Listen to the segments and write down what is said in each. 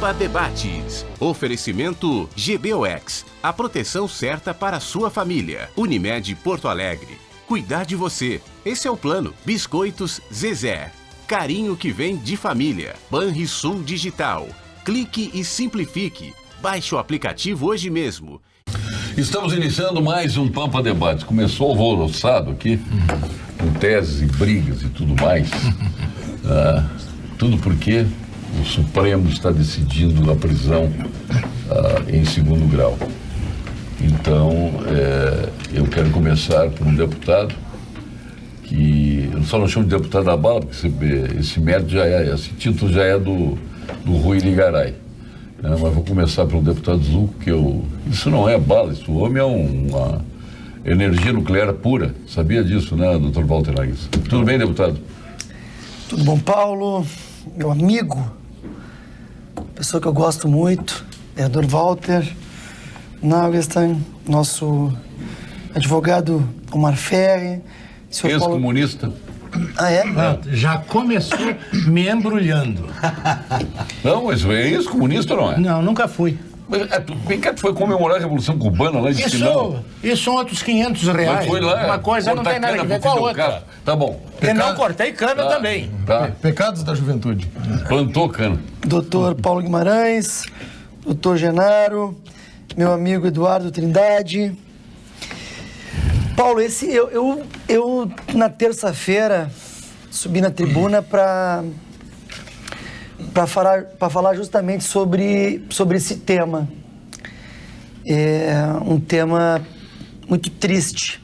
Pampa Debates. Oferecimento GBOX. A proteção certa para a sua família. Unimed Porto Alegre. Cuidar de você. Esse é o plano. Biscoitos Zezé. Carinho que vem de família. Banrisul Digital. Clique e simplifique. Baixe o aplicativo hoje mesmo. Estamos iniciando mais um Pampa Debates. Começou alvoroçado aqui, com teses e brigas e tudo mais. Tudo porque o Supremo está decidindo a prisão em segundo grau. Então, eu quero começar por um deputado que, eu só não chamo de deputado da bala, porque esse mérito esse título já é do Rui Ligaray. Mas vou começar pelo deputado Zucco, isso não é bala, o homem é uma energia nuclear pura. Sabia disso, né, doutor Walter Nagues? Tudo bem, deputado? Tudo bom, Paulo? Meu amigo, pessoa que eu gosto muito, vereador Walter Nagelstein, nosso advogado Omar Ferri, ex-comunista. Ah, é? Não, já começou me embrulhando. Não, mas é ex-comunista ou não é? Não, nunca fui. Bem que tu foi comemorar a Revolução Cubana lá de Sinal. Isso são outros R$500. Mas foi lá. Uma coisa não tem nada a ver com a outra. Castro. Tá bom. E não cortei cana também. Tá. Pecados da juventude. Plantou cana. Doutor Paulo Guimarães, doutor Genaro, meu amigo Eduardo Trindade. Paulo, eu na terça-feira subi na tribuna para falar justamente sobre esse tema. É um tema muito triste.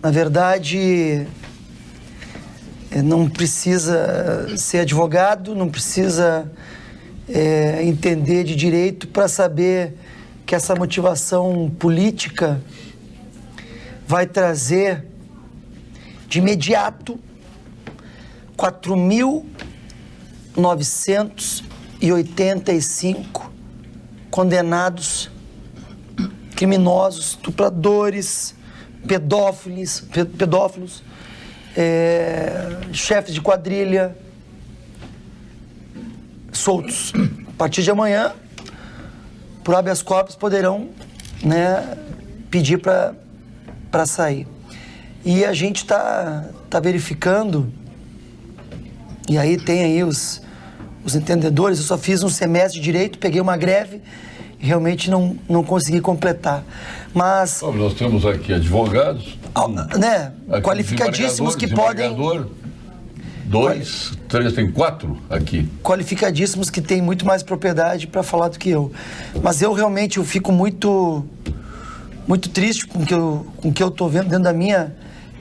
Na verdade, não precisa ser advogado, não precisa entender de direito para saber que essa motivação política vai trazer de imediato 4.985 condenados, criminosos, estupradores, pedófilos, chefes de quadrilha, soltos. A partir de amanhã, por habeas corpus, poderão, pedir para sair. E a gente está verificando, e aí tem aí os entendedores. Eu só fiz um semestre de direito, peguei uma greve e realmente não consegui completar. Mas nós temos aqui advogados, aqui qualificadíssimos que podem... 2, 3, tem 4 aqui. Qualificadíssimos que têm muito mais propriedade para falar do que eu. Mas eu realmente fico muito triste com o que eu estou vendo dentro da minha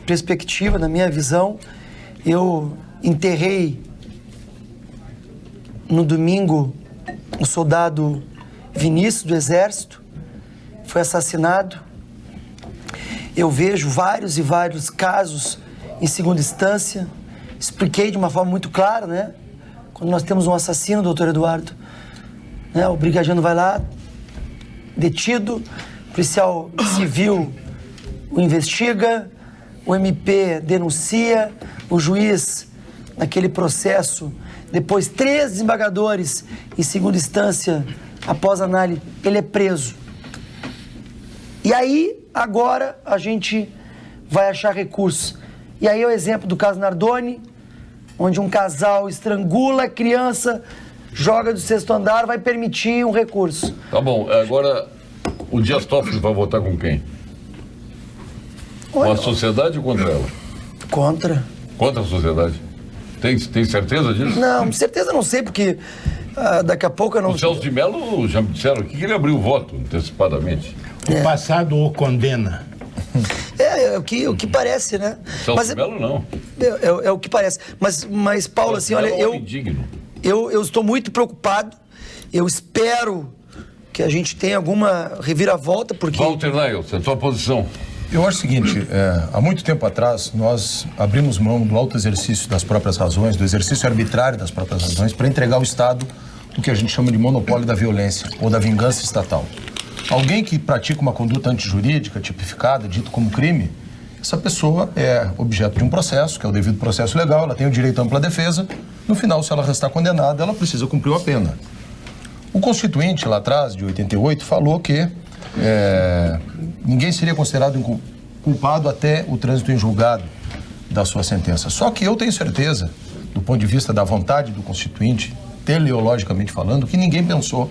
perspectiva, da minha visão. Eu enterrei no domingo o soldado Vinícius do Exército, foi assassinado. Eu vejo vários e vários casos em segunda instância. Expliquei de uma forma muito clara, né? Quando nós temos um assassino, doutor Eduardo, o brigadiano vai lá, detido, o policial civil o investiga, o MP denuncia, o juiz, naquele processo, depois 3 desembargadores em segunda instância, após análise, ele é preso. E aí, agora, a gente vai achar recurso. E aí é o exemplo do caso Nardoni, onde um casal estrangula a criança, joga do 6º andar, vai permitir um recurso. Tá bom, agora o Dias Toffoli vai votar com quem? Com a sociedade ou contra ela? Contra. Contra a sociedade? Tem certeza disso? Não, certeza não sei, porque daqui a pouco eu não... O Celso de Mello já me disseram aqui que ele abriu o voto antecipadamente. O passado o condena. É o que parece, né? Celso de Mello não. É o que parece. Mas Paulo, assim, olha, eu estou muito preocupado. Eu espero que a gente tenha alguma reviravolta, porque... Walter Nagelstein, a tua posição. Eu acho o seguinte, há muito tempo atrás, nós abrimos mão do alto exercício das próprias razões, do exercício arbitrário das próprias razões, para entregar ao Estado o que a gente chama de monopólio da violência ou da vingança estatal. Alguém que pratica uma conduta antijurídica, tipificada, dito como crime, essa pessoa é objeto de um processo, que é o devido processo legal, ela tem o direito à ampla defesa. No final, se ela restar condenada, ela precisa cumprir a pena. O Constituinte, lá atrás, de 88, falou que ninguém seria considerado culpado até o trânsito em julgado da sua sentença. Só que eu tenho certeza, do ponto de vista da vontade do Constituinte, teleologicamente falando, que ninguém pensou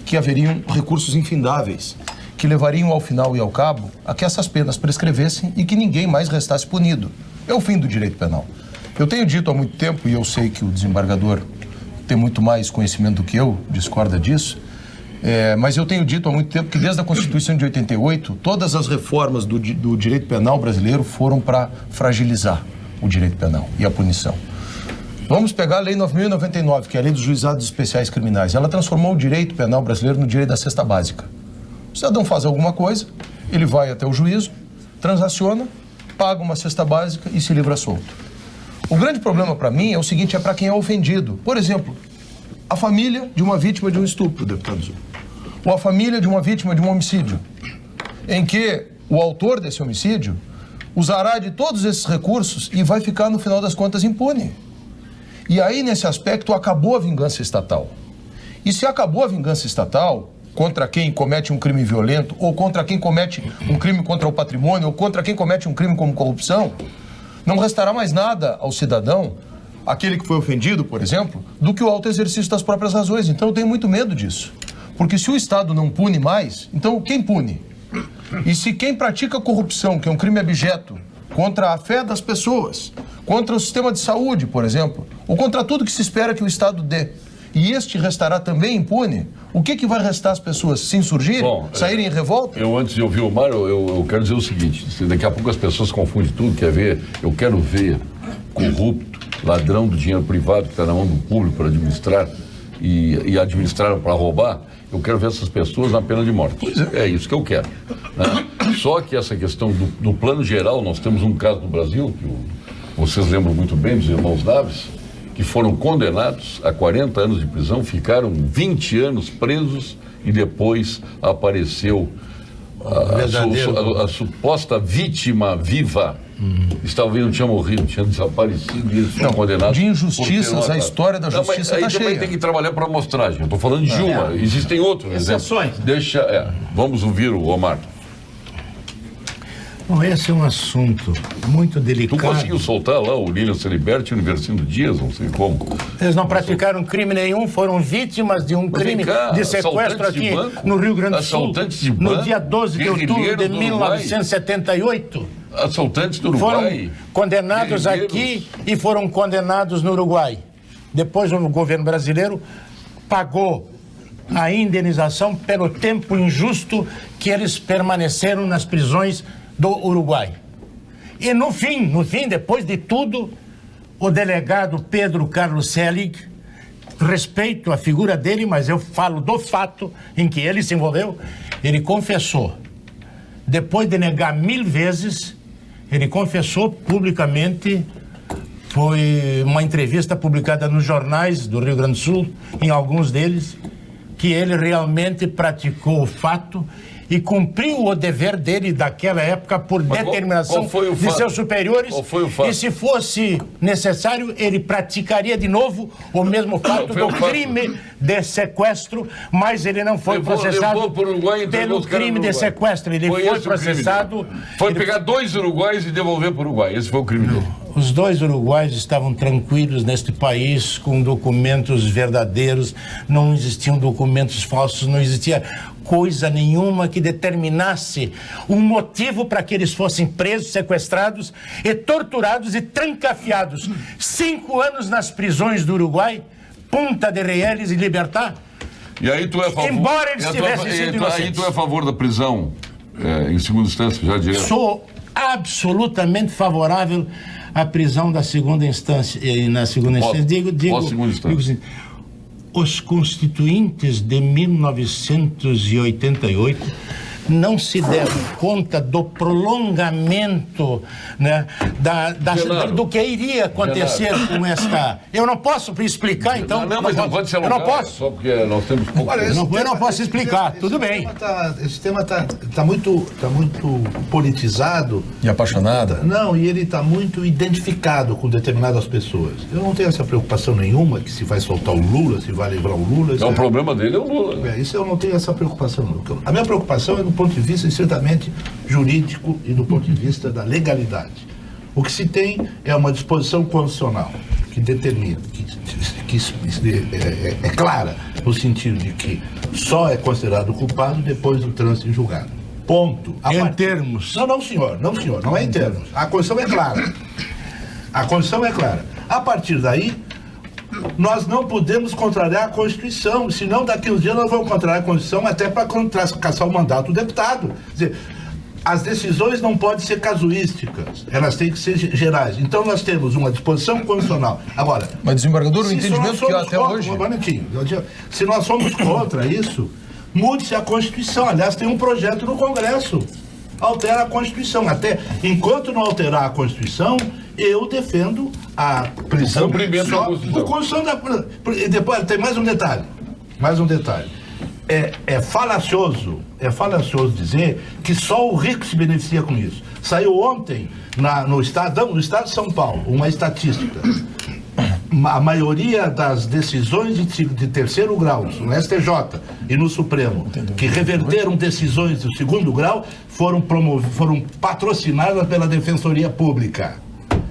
que haveriam recursos infindáveis que levariam ao final e ao cabo a que essas penas prescrevessem e que ninguém mais restasse punido. É o fim do direito penal. Eu tenho dito há muito tempo, e eu sei que o desembargador tem muito mais conhecimento do que eu, discorda disso, mas eu tenho dito há muito tempo que desde a Constituição de 88, todas as reformas do direito penal brasileiro foram para fragilizar o direito penal e a punição. Vamos pegar a Lei 9.099, que é a Lei dos Juizados Especiais Criminais. Ela transformou o direito penal brasileiro no direito da cesta básica. O cidadão faz alguma coisa, ele vai até o juízo, transaciona, paga uma cesta básica e se livra solto. O grande problema para mim é o seguinte, é para quem é ofendido. Por exemplo, a família de uma vítima de um estupro, deputado Zul, ou a família de uma vítima de um homicídio, em que o autor desse homicídio usará de todos esses recursos e vai ficar, no final das contas, impune. E aí, nesse aspecto, acabou a vingança estatal. E se acabou a vingança estatal contra quem comete um crime violento, ou contra quem comete um crime contra o patrimônio, ou contra quem comete um crime como corrupção, não restará mais nada ao cidadão, aquele que foi ofendido, por exemplo, do que o autoexercício das próprias razões. Então eu tenho muito medo disso. Porque se o Estado não pune mais, então quem pune? E se quem pratica corrupção, que é um crime abjeto, contra a fé das pessoas, contra o sistema de saúde, por exemplo, ou contra tudo que se espera que o Estado dê, e este restará também impune, o que vai restar às pessoas? Se insurgirem? Saírem em revolta? Eu, antes de ouvir o Mário, eu quero dizer o seguinte, daqui a pouco as pessoas confundem tudo, eu quero ver corrupto, ladrão do dinheiro privado que está na mão do público para administrar e administraram para roubar, eu quero ver essas pessoas na pena de morte. É isso que eu quero. Né? Só que essa questão do plano geral, nós temos um caso no Brasil, que vocês lembram muito bem, dos irmãos Naves, que foram condenados a 40 anos de prisão, ficaram 20 anos presos e depois apareceu a suposta vítima viva. Estava vendo, tinha morrido, tinha desaparecido e eles foram condenados. De injustiças, a história da justiça está cheia. Aí também tem que trabalhar para amostragem. Eu estou falando de uma, existem outros exceções. Vamos ouvir o Omar. Bom, esse é um assunto muito delicado. Tu conseguiu soltar lá o Lilian Celiberti e o Universino Dias, não sei como. Eles não praticaram crime nenhum, foram vítimas de um crime de sequestro aqui no Rio Grande do Sul, no dia 12 de outubro de 1978. Assaltantes do Uruguai. Foram condenados aqui e foram condenados no Uruguai. Depois o governo brasileiro pagou a indenização pelo tempo injusto que eles permaneceram nas prisões do Uruguai. E no fim, depois de tudo, o delegado Pedro Carlos Selig, respeito a figura dele, mas eu falo do fato em que ele se envolveu, ele confessou. Depois de negar 1000 vezes, ele confessou publicamente, foi uma entrevista publicada nos jornais do Rio Grande do Sul, em alguns deles, que ele realmente praticou o fato e cumpriu o dever dele daquela época por determinação de seus superiores. Qual foi o fato? E se fosse necessário, ele praticaria de novo o mesmo fato do crime de sequestro, mas ele não foi processado pelo crime de sequestro. Ele foi processado... Foi pegar 2 uruguaios e devolver para o Uruguai. Esse foi o crime dele. Os 2 uruguaios estavam tranquilos neste país, com documentos verdadeiros, não existiam documentos falsos, não existia coisa nenhuma que determinasse um motivo para que eles fossem presos, sequestrados e torturados e trancafiados. 5 anos nas prisões do Uruguai, Punta de Reales e Libertad. E aí tu é a favor... Embora eles tivessem sido inocentes. Aí tu é a favor da prisão em segunda instância, já direto? Sou absolutamente favorável à prisão da segunda instância. E na segunda instância, digo assim, os constituintes de 1988 não se deram conta do prolongamento, né, do que iria acontecer com esta... Eu não posso explicar, então... Não, mas não pode ser eu não posso. Só porque nós temos pouco tempo. Eu não posso explicar, tudo bem. Esse tema tá muito politizado. E apaixonado. Não, e ele está muito identificado com determinadas pessoas. Eu não tenho essa preocupação nenhuma que se vai soltar o Lula, se vai livrar o Lula. O problema dele é o Lula. Isso eu não tenho essa preocupação. Não. A minha preocupação é do ponto de vista estritamente jurídico e do ponto de vista da legalidade. O que se tem é uma disposição constitucional que determina, que é clara, no sentido de que só é considerado culpado depois do trânsito em julgado. Ponto. Em termos. Não, senhor, não é em termos. A Constituição é clara. A Constituição é clara. A partir daí, nós não podemos contrariar a Constituição, senão daqui uns dias nós vamos contrariar a Constituição até para caçar o mandato do deputado. Quer dizer, as decisões não podem ser casuísticas, elas têm que ser gerais. Então nós temos uma disposição constitucional. Agora, mas desembargador, o entendimento que até hoje... Se nós somos contra isso, mude-se a Constituição. Aliás, tem um projeto no Congresso. Altera a Constituição. Até enquanto não alterar a Constituição, eu defendo a prisão. O cumprimento da Constituição. Depois tem mais um detalhe. É falacioso dizer que só o rico se beneficia com isso. Saiu ontem no estado de São Paulo uma estatística. A maioria das decisões de terceiro grau, no STJ e no Supremo, que reverteram decisões do segundo grau, foram patrocinadas pela Defensoria Pública.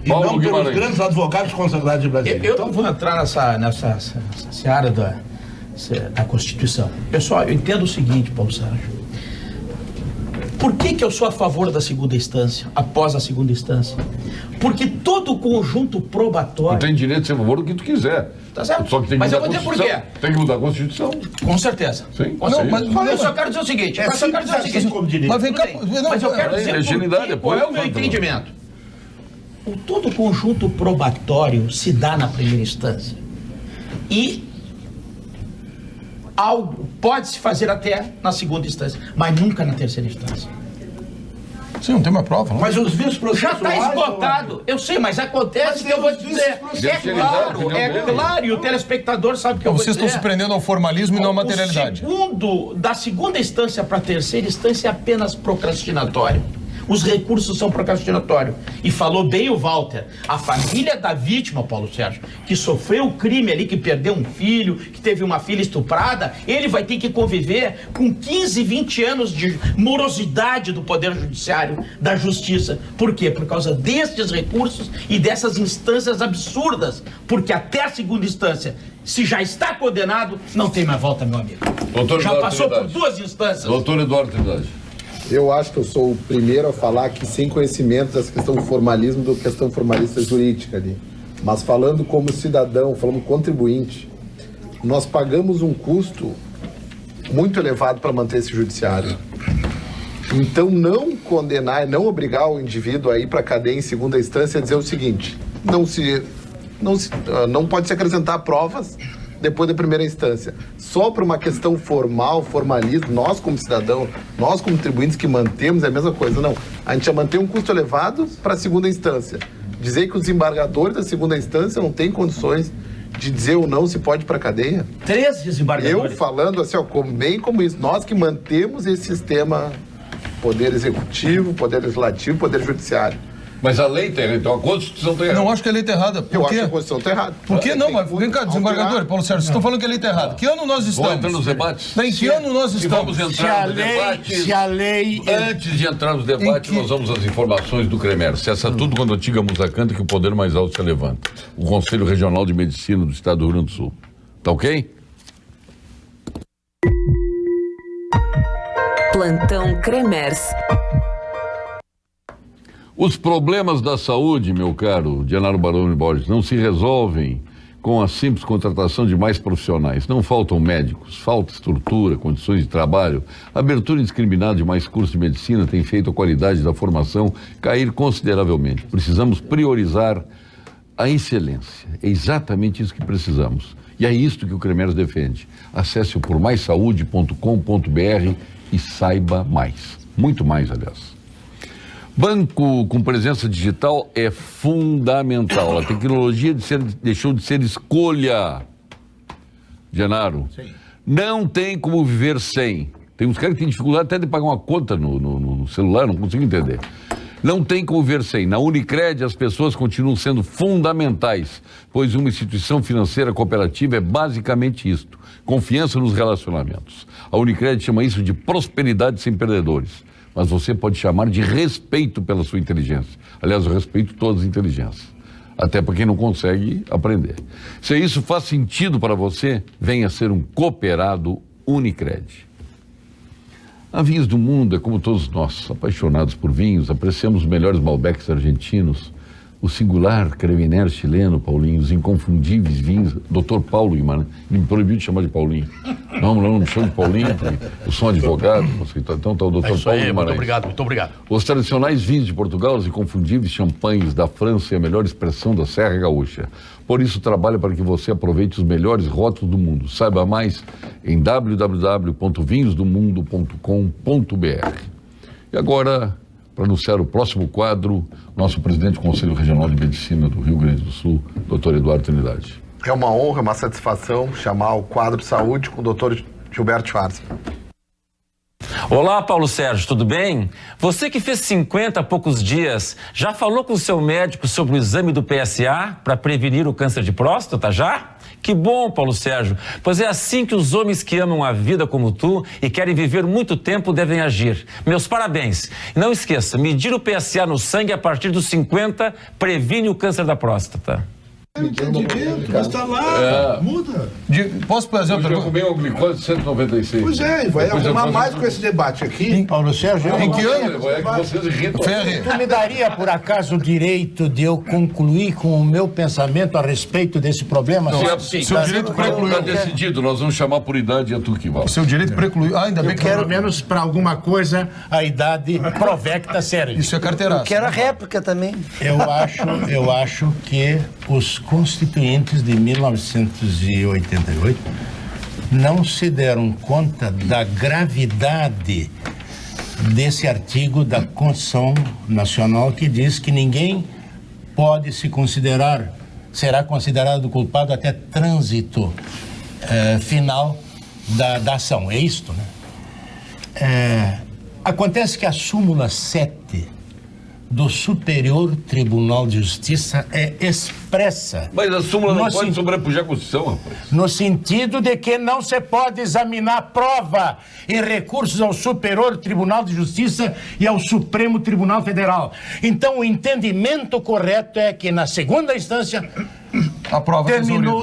E Paulo não Guimarães. pelos grandes advogados consagrados de Brasília. Eu não vou entrar nessa seara da Constituição. Pessoal, eu entendo o seguinte, Paulo Sérgio. Por que eu sou a favor da segunda instância, após a segunda instância? Porque todo o conjunto probatório... Tu tem direito de ser a favor do que tu quiser. Tá certo? Só que tem que mas mudar eu vou dizer por quê. Tem que mudar a Constituição. Com certeza. Sim. Eu só quero dizer o seguinte. Mas vem cá, mas eu quero dizer qual é o meu Fala, entendimento. Todo o conjunto probatório se dá na primeira instância. E algo pode-se fazer até na segunda instância, mas nunca na terceira instância. Sim, não tem uma prova. Não? Mas os vícios Já processuais... está esgotado. Eu sei, mas acontece que eu vou dizer. É claro, e o telespectador sabe que eu vou dizer. Vocês estão se prendendo ao formalismo e não à materialidade. Da segunda instância para a terceira instância é apenas procrastinatório. Os recursos são procrastinatórios. E falou bem o Walter, a família da vítima, Paulo Sérgio, que sofreu o crime ali, que perdeu um filho, que teve uma filha estuprada, ele vai ter que conviver com 15, 20 anos de morosidade do Poder Judiciário, da Justiça. Por quê? Por causa destes recursos e dessas instâncias absurdas. Porque até a segunda instância, se já está condenado, não tem mais volta, meu amigo. Já passou por 2 instâncias. Doutor Eduardo Trindade. Eu acho que eu sou o primeiro a falar que sem conhecimento dessa questão do formalismo, da questão formalista jurídica ali. Mas falando como cidadão, falando contribuinte, nós pagamos um custo muito elevado para manter esse judiciário. Então não condenar, não obrigar o indivíduo a ir para a cadeia em segunda instância e dizer o seguinte, não pode se acrescentar provas depois da primeira instância. Só por uma questão formal, formalismo, nós como cidadão, nós como contribuintes que mantemos é a mesma coisa. Não, a gente já mantém um custo elevado para a segunda instância. Dizer que os desembargadores da segunda instância não têm condições de dizer ou não se pode ir para a cadeia. 3 desembargadores. Eu falando assim, ó, bem como isso, nós que mantemos esse sistema, poder executivo, poder legislativo, poder judiciário. Mas a lei está errada, então a Constituição está errada. Não acho que a lei está errada. Eu acho que a Constituição está errada. Por que não? Mas vem cá, desembargador, Paulo Sérgio, vocês estão falando que a lei está errada. Que ano nós estamos? Vamos entrar nos debates? Em que ano nós estamos? Vamos entrar nos debates. Se a lei... Antes de entrar nos debates, nós vamos às informações do CREMER. Cessa tudo quando a antiga música canta que o poder mais alto se levanta. O Conselho Regional de Medicina do Estado do Rio Grande do Sul. Tá ok? Plantão CREMERS. Os problemas da saúde, meu caro Genaro Baroni Borges, não se resolvem com a simples contratação de mais profissionais. Não faltam médicos, falta estrutura, condições de trabalho. A abertura indiscriminada de mais cursos de medicina tem feito a qualidade da formação cair consideravelmente. Precisamos priorizar a excelência. É exatamente isso que precisamos. E é isto que o CREMERS defende. Acesse o pormaissaude.com.br e saiba mais. Muito mais, aliás. Banco com presença digital é fundamental. A tecnologia deixou de ser escolha. Genaro, não tem como viver sem. Tem uns caras que têm dificuldade até de pagar uma conta no celular, não consigo entender. Não tem como viver sem. Na Unicred, as pessoas continuam sendo fundamentais, pois uma instituição financeira cooperativa é basicamente isto: confiança nos relacionamentos. A Unicred chama isso de prosperidade sem perdedores. Mas você pode chamar de respeito pela sua inteligência. Aliás, eu respeito todas as inteligências. Até para quem não consegue aprender. Se isso faz sentido para você, venha ser um cooperado Unicred. A Vinhos do Mundo é como todos nós, apaixonados por vinhos, apreciamos os melhores Malbecs argentinos, o singular Creminer chileno, Paulinho, os inconfundíveis vinhos, Dr. Paulo Guimarães, me proibiu de chamar de Paulinho. Não me chamo de Paulinho, porque eu sou um advogado, então está o Dr. Paulo Guimarães. Muito obrigado. Os tradicionais vinhos de Portugal, os inconfundíveis champanhes da França e a melhor expressão da Serra Gaúcha. Por isso, trabalho para que você aproveite os melhores rótulos do mundo. Saiba mais em www.vinhosdomundo.com.br. E agora, para anunciar o próximo quadro, nosso presidente do Conselho Regional de Medicina do Rio Grande do Sul, Dr. Eduardo Trindade. É uma honra, uma satisfação chamar o quadro Saúde com o Dr. Gilberto Schwarz. Olá, Paulo Sérgio, tudo bem? Você que fez 50 há poucos dias, já falou com o seu médico sobre o exame do PSA para prevenir o câncer de próstata, já? Que bom, Paulo Sérgio, pois é assim que os homens que amam a vida como tu e querem viver muito tempo devem agir. Meus parabéns. E não esqueça, medir o PSA no sangue a partir dos 50 previne o câncer da próstata. Está lá, muda. Posso fazer uma pergunta? Eu já comi uma glicose de 196. Pois é, vai arrumar mais com esse debate aqui. Paulo Sérgio, em que ano? É que vocês irritam. Tu me daria, por acaso, o direito de eu concluir com o meu pensamento a respeito desse problema? Seu direito precluiu. Está decidido, nós vamos chamar por idade a tu que vai. Seu direito precluiu. Ainda bem que... Pelo menos para alguma coisa, a idade provecta serve. Isso é carteiraço. Eu quero a réplica também. Eu acho que os constituintes de 1988 não se deram conta da gravidade desse artigo da Constituição Nacional que diz que ninguém pode será considerado culpado até trânsito final da ação. É isto, né? Acontece que a súmula 7 do Superior Tribunal de Justiça é expressa. Mas a súmula não pode sobrepujar a Constituição, rapaz. No sentido de que não se pode examinar prova em recursos ao Superior Tribunal de Justiça e ao Supremo Tribunal Federal. Então, o entendimento correto é que, na segunda instância, a prova terminou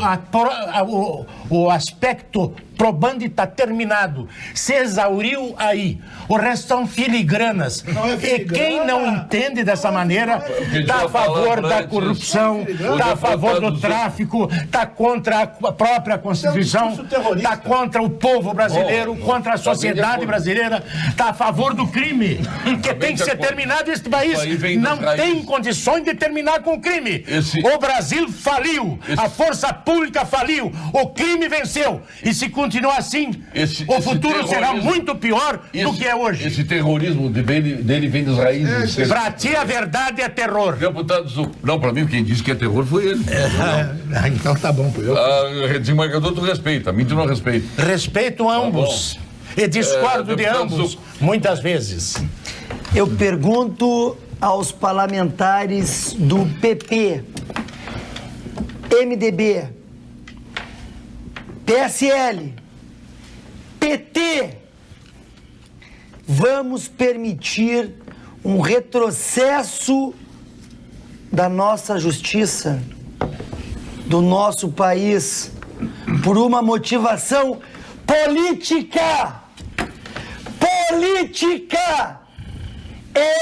o aspecto probando está terminado. Se exauriu aí. O resto são filigranas. E quem não entende dessa maneira está a favor da corrupção, está a favor do tráfico, está contra a própria Constituição, está contra o povo brasileiro, contra a sociedade brasileira, está a favor do crime, que tem que ser terminado. Este país não tem condições de terminar com o crime. O Brasil faliu, a força pública faliu, o crime venceu. E se continuar assim, o futuro será muito pior do que é hoje. Esse terrorismo dele vem das raízes. Pra ti, a verdade é terror. Deputado, não, pra mim, quem disse que é terror foi ele. Então tá bom. Desembargador, tu respeita, a mim tu não respeita. Respeito ambos. E discordo de ambos, muitas vezes. Eu pergunto aos parlamentares do PP, MDB, PSL, PT, vamos permitir um retrocesso da nossa justiça, do nosso país, por uma motivação política? Política!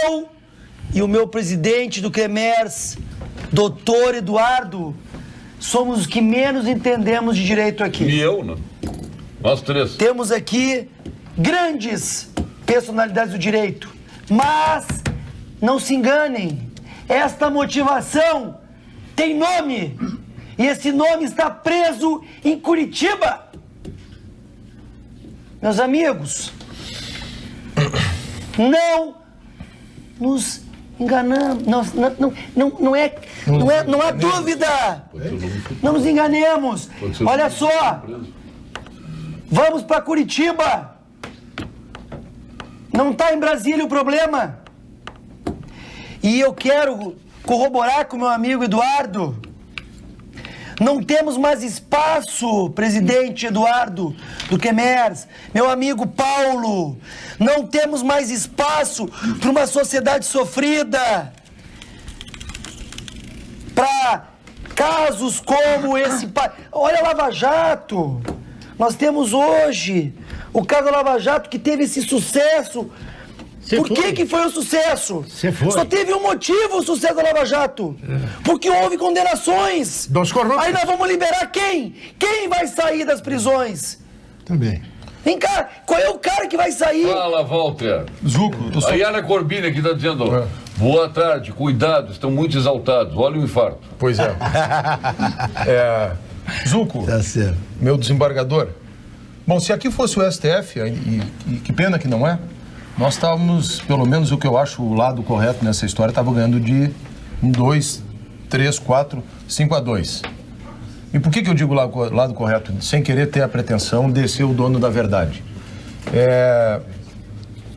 Eu e o meu presidente do CREMERS, doutor Eduardo, somos os que menos entendemos de direito aqui. E eu, né? Nós três. Temos aqui grandes personalidades do direito, mas não se enganem, esta motivação tem nome, e esse nome está preso em Curitiba. Meus amigos, Não nos enganamos. Não há dúvida. Não nos enganemos. Olha só. Vamos para Curitiba. Não está em Brasília o problema. E eu quero corroborar com meu amigo Eduardo. Não temos mais espaço, presidente Eduardo do Cremers, meu amigo Paulo. Não temos mais espaço para uma sociedade sofrida. Para casos como esse. Olha a Lava Jato. Nós temos hoje o caso da Lava Jato que teve esse sucesso. Por que foi um sucesso? Só teve um motivo o sucesso da Lava Jato. Porque houve condenações. Dos corruptos. Aí nós vamos liberar quem? Quem vai sair das prisões? Também. Vem cá, qual é o cara que vai sair? Fala, Walter. Zuco, A Yara Corbini aqui está dizendo, boa tarde, cuidado, estão muito exaltados, olha o infarto. Pois é. Zuco, Tá certo. meu desembargador. Bom, se aqui fosse o STF, e que pena que não é, nós estávamos, pelo menos o que eu acho o lado correto nessa história, estava ganhando de 2, 3, 4, 5-2. E por que eu digo lado correto? Sem querer ter a pretensão de ser o dono da verdade.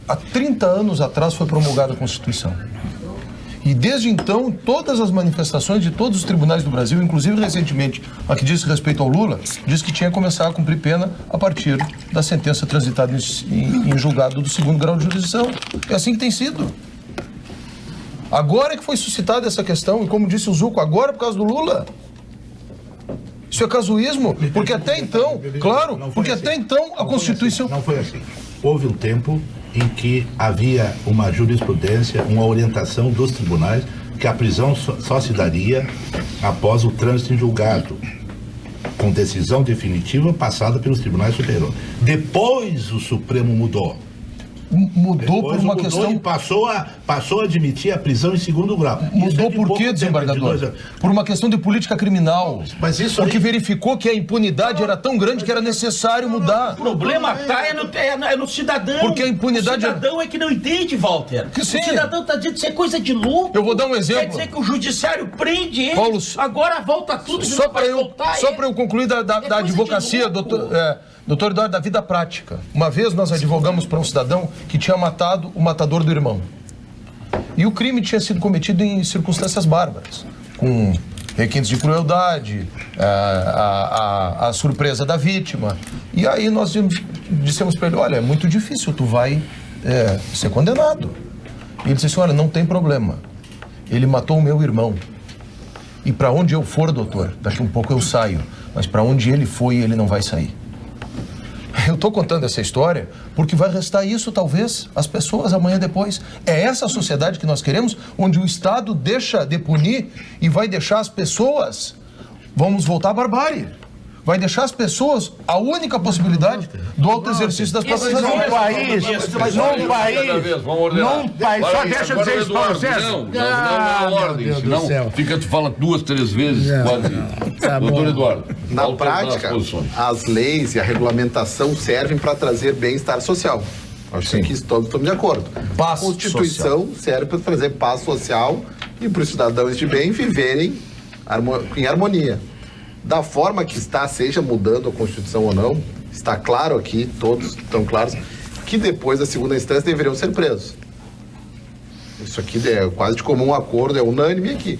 Há 30 anos atrás foi promulgada a Constituição. E desde então, todas as manifestações de todos os tribunais do Brasil, inclusive recentemente, a que diz respeito ao Lula, diz que tinha que começar a cumprir pena a partir da sentença transitada em julgado do 2º grau de jurisdição. É assim que tem sido. Agora é que foi suscitada essa questão, e como disse o Zuco, agora por causa do Lula. Isso é casuísmo, porque até então, claro, porque até então a Constituição... Não foi assim. Houve um tempo em que havia uma jurisprudência, uma orientação dos tribunais que a prisão só se daria após o trânsito em julgado, com decisão definitiva passada pelos tribunais superiores. Depois o Supremo mudou. Mudou por uma questão... E passou a admitir a prisão em 2º grau. Mudou por quê, desembargador? Por uma questão de política criminal. Mas isso porque aí... verificou que a impunidade era tão grande que era necessário mudar. O problema é no cidadão. Porque a impunidade... O cidadão é que não entende, Walter. Que sim. O cidadão está dizendo que isso é coisa de louco. Eu vou dar um exemplo. Quer dizer que o judiciário prende ele, Paulo, agora volta tudo. Só para eu concluir da advocacia, doutor Eduardo, da vida prática. Uma vez nós advogamos para um cidadão que tinha matado o matador do irmão. E o crime tinha sido cometido em circunstâncias bárbaras, com requintes de crueldade, a surpresa da vítima. E aí nós dissemos para ele, olha, é muito difícil, tu vai ser condenado. E ele disse assim, olha, não tem problema. Ele matou o meu irmão. E para onde eu for, doutor, daqui um pouco eu saio. Mas para onde ele foi, ele não vai sair. Eu estou contando essa história porque vai restar isso, talvez, às pessoas amanhã depois. É essa sociedade que nós queremos, onde o Estado deixa de punir e vai deixar as pessoas... Vamos voltar à barbárie. Vai deixar as pessoas a única possibilidade do autoexercício das próprias razões. Num país, só deixa eu dizer isso para vocês. Não, ordem, senão tu fala 2, 3 vezes, quase. Doutor Eduardo. Na prática, as leis e a regulamentação servem para trazer bem-estar social. Acho que aqui todos estamos de acordo. A Constituição serve para trazer paz social e para os cidadãos de bem viverem em harmonia. Da forma que está, seja mudando a Constituição ou não, está claro aqui, todos estão claros, que depois da 2ª instância deveriam ser presos. Isso aqui é quase de comum acordo, é unânime aqui.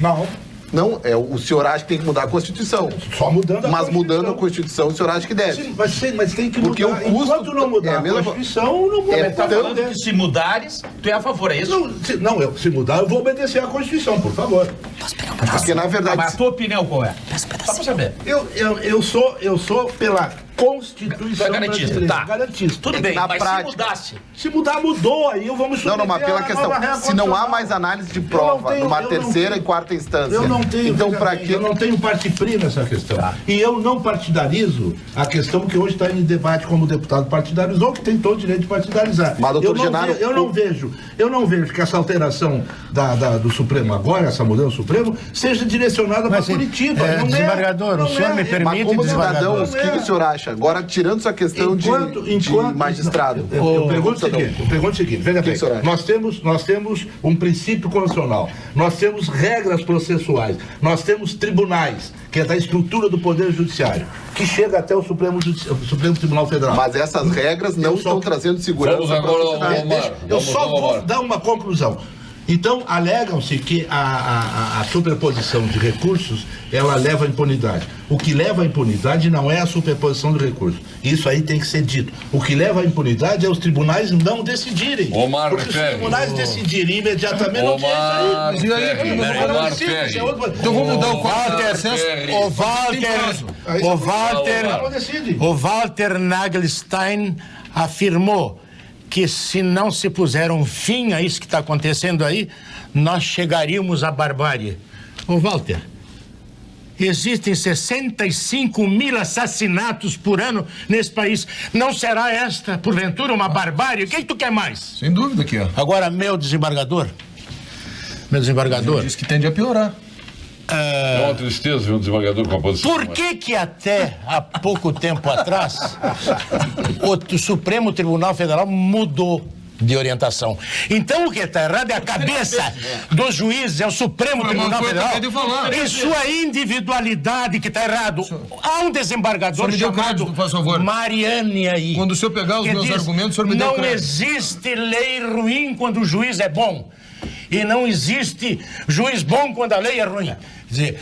Não, o senhor acha que tem que mudar a Constituição. Só mudando a Constituição. Mas mudando a Constituição, o senhor acha que deve. Sim, mas tem que porque mudar. O custo, enquanto não mudar a Constituição, não vou Tá falando que se mudares, tu é a favor, é isso? Se mudar, eu vou obedecer à Constituição, por favor. Porque, na verdade... Mas a tua opinião qual é? Só pra saber. Eu sou pela Constituição garantista. Tá. Garantista. Tudo bem, na mas prática, se mudasse... Se mudar, mudou, aí eu vamos submeter mas pela questão, se não há mais análise de prova numa terceira e quarta instância, eu não tenho, então para quê? Eu não tenho parte-pri nessa questão. E eu não partidarizo a questão que hoje está em debate como o deputado partidarizou, que tem todo o direito de partidarizar. Mas, doutor Genaro, eu não vejo que essa alteração do Supremo agora, essa mudança do Supremo, seja direcionada para Curitiba. Desembargador, o senhor me permite, mas como desembargador. cidadão, o que o senhor acha? acha? Agora, tirando essa questão de magistrado. Eu pergunto o seguinte, veja bem, nós temos um princípio constitucional, nós temos regras processuais, nós temos tribunais, que é da estrutura do Poder Judiciário, que chega até o Supremo Tribunal Federal. Mas essas regras não estão trazendo segurança para a sociedade. Eu só vou dar uma conclusão. Então, alegam-se que a superposição de recursos, ela leva à impunidade. O que leva à impunidade não é a superposição de recursos. Isso aí tem que ser dito. O que leva à impunidade é os tribunais não decidirem. Porque se os tribunais decidirem imediatamente, não tem isso aí. Então vamos mudar o quadro de acesso. O Walter Nagelstein afirmou que se não se puser um fim a isso que está acontecendo aí, nós chegaríamos à barbárie. Ô Walter, existem 65 mil assassinatos por ano nesse país. Não será esta, porventura, uma barbárie? O que tu quer mais? Sem dúvida que é. Agora, meu desembargador, diz que tende a piorar. É uma tristeza ver um desembargador com a posição. Por que até há pouco tempo atrás o Supremo Tribunal Federal mudou de orientação? Então o que está errado é a cabeça dos juízes, é o Supremo Tribunal Federal. Em sua individualidade que está errado. Há um desembargador chamado Mariani aí. Quando o senhor pegar os meus argumentos, o senhor me deu crédito. Não existe lei ruim quando o juiz é bom. E não existe juiz bom quando a lei é ruim. Quer dizer,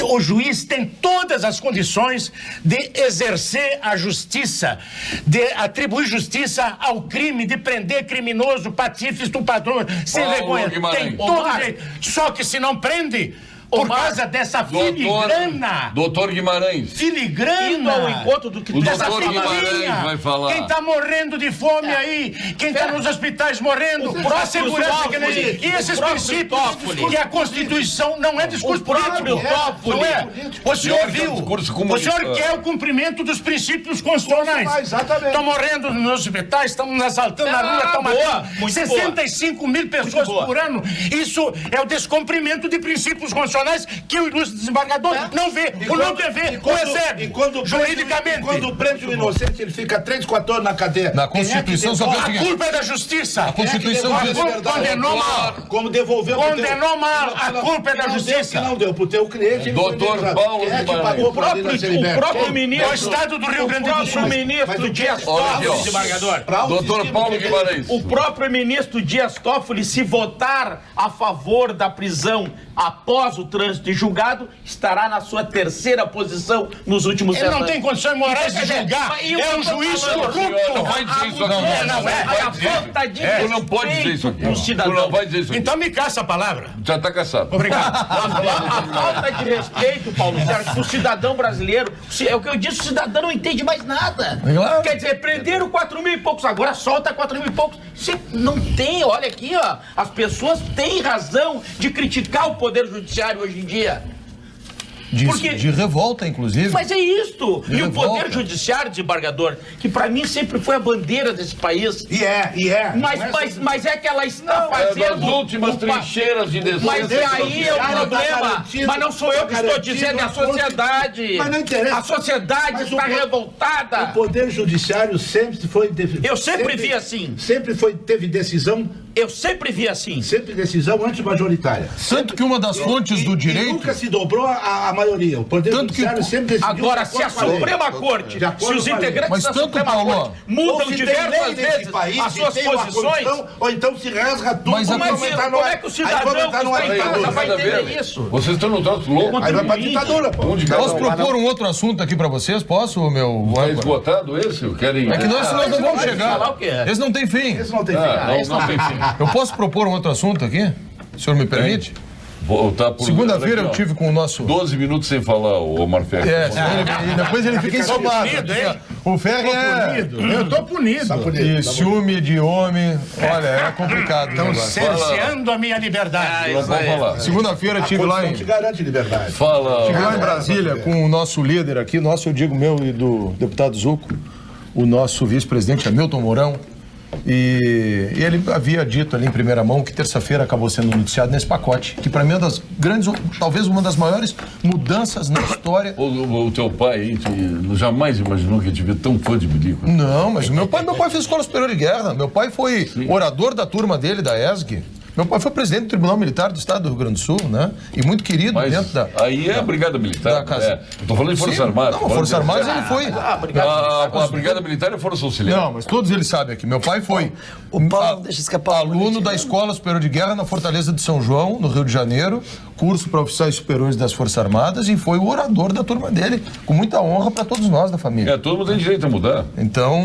o juiz tem todas as condições de exercer a justiça, de atribuir justiça ao crime, de prender criminoso, patife, estuprador, sem vergonha. Tem todo jeito. Só que se não prende, por causa dessa filigrana. Doutor Guimarães. Filigrana. Ao encontro do que o doutor Guimarães vai falar. Quem está morrendo de fome aí, quem está nos hospitais morrendo, a segurança que não existe. E esses princípios que a Constituição não é discurso político. Não é. O senhor viu. O senhor quer o cumprimento dos princípios constitucionais. Exatamente. Estão morrendo nos hospitais, estão assaltando na rua, estão matando 65 mil pessoas por ano. Isso é o descumprimento de princípios constitucionais que o ilustre desembargador não vê, ou não quer ver, ou recebe, juridicamente. Quando prende o inocente, ele fica 3, 4 anos na cadeia. Na Constituição só a culpa é da justiça. A Constituição condenou mal. Como devolveu condenou mal. A culpa é da justiça. Não deu pro teu cliente. Doutor Paulo Guimarães. O próprio ministro. O estado do Rio Grande do Sul. O ministro Dias Toffoli, desembargador. Doutor Paulo Guimarães. O próprio ministro Dias Toffoli, se votar a favor da prisão após o trânsito de julgado, estará na sua terceira posição nos últimos anos. Ele não tem condições morais de julgar. É um juiz corrupto. Não vai dizer isso aqui. Não é. A falta de Tu não pode dizer isso aqui. Tu não vai dizer isso aqui. Então me caça a palavra. Já está caçado. Obrigado. A falta de respeito, Paulo Sérgio, o cidadão brasileiro, é o que eu disse, o cidadão não entende mais nada. Claro. Quer dizer, prenderam 4 mil e poucos, agora solta 4 mil e poucos. Você não tem, olha aqui, ó, as pessoas têm razão de criticar o Poder Judiciário hoje em dia. De revolta, inclusive. Mas é isto. E o Poder Judiciário, desembargador, que pra mim sempre foi a bandeira desse país. E é. Mas é que ela está fazendo... É das últimas trincheiras de defesa. Mas aí é o problema. Mas não sou eu que estou dizendo, é a sociedade. Mas não interessa. A sociedade está revoltada. O Poder Judiciário sempre foi... Eu sempre vi assim. Teve decisão... Eu sempre vi assim. Sempre decisão antimajoritária. Tanto que uma das fontes do direito... nunca se dobrou a maioria. O Poder Judiciário sempre decidiu... Agora, se a Suprema Corte, se os integrantes da Suprema Corte mudam diversas vezes as suas posições... Ou então se rasga tudo. Mas como é que o cidadão que está em casa vai entender isso? Vocês estão no troço louco. Aí vai pra ditadura, pô. Posso propor um outro assunto aqui pra vocês? Posso, meu... Vai esgotado esse? Querem... É que nós não vamos chegar. Esse não tem fim. Esse não tem fim. Não tem fim. Eu posso propor um outro assunto aqui? O senhor me permite? Segunda-feira eu tive com o nosso... 12 minutos sem falar, o Omar Ferri. E depois ele fica enciumado. O Ferri Eu tô punido. E ciúme de homem, olha, é complicado. Estão cerceando a minha liberdade. Não vou falar. Segunda-feira tive lá em... te garante liberdade. Tive lá em Brasília com o nosso líder aqui, eu digo meu e do deputado Zucco, o nosso vice-presidente Hamilton Mourão, E ele havia dito ali em primeira mão que terça-feira acabou sendo noticiado nesse pacote, que para mim é uma das grandes, talvez uma das maiores mudanças na história. O teu pai jamais imaginou que ia te ver tão fã de milico. Não, mas meu pai fez escola superior de guerra. Meu pai foi orador da turma dele, da ESG. Meu pai foi presidente do Tribunal Militar do Estado do Rio Grande do Sul, né? E muito querido dentro da... Aí é a Brigada Militar. Estou falando de Forças Armadas. Não, Forças Armadas ele foi... A Brigada Militar é Força Auxiliar. Não, mas todos eles sabem aqui. Meu pai foi aluno da Escola Superior de Guerra na Fortaleza de São João, no Rio de Janeiro, curso para oficiais superiores das Forças Armadas, e foi o orador da turma dele, com muita honra para todos nós da família. Todo mundo tem direito a mudar. Então...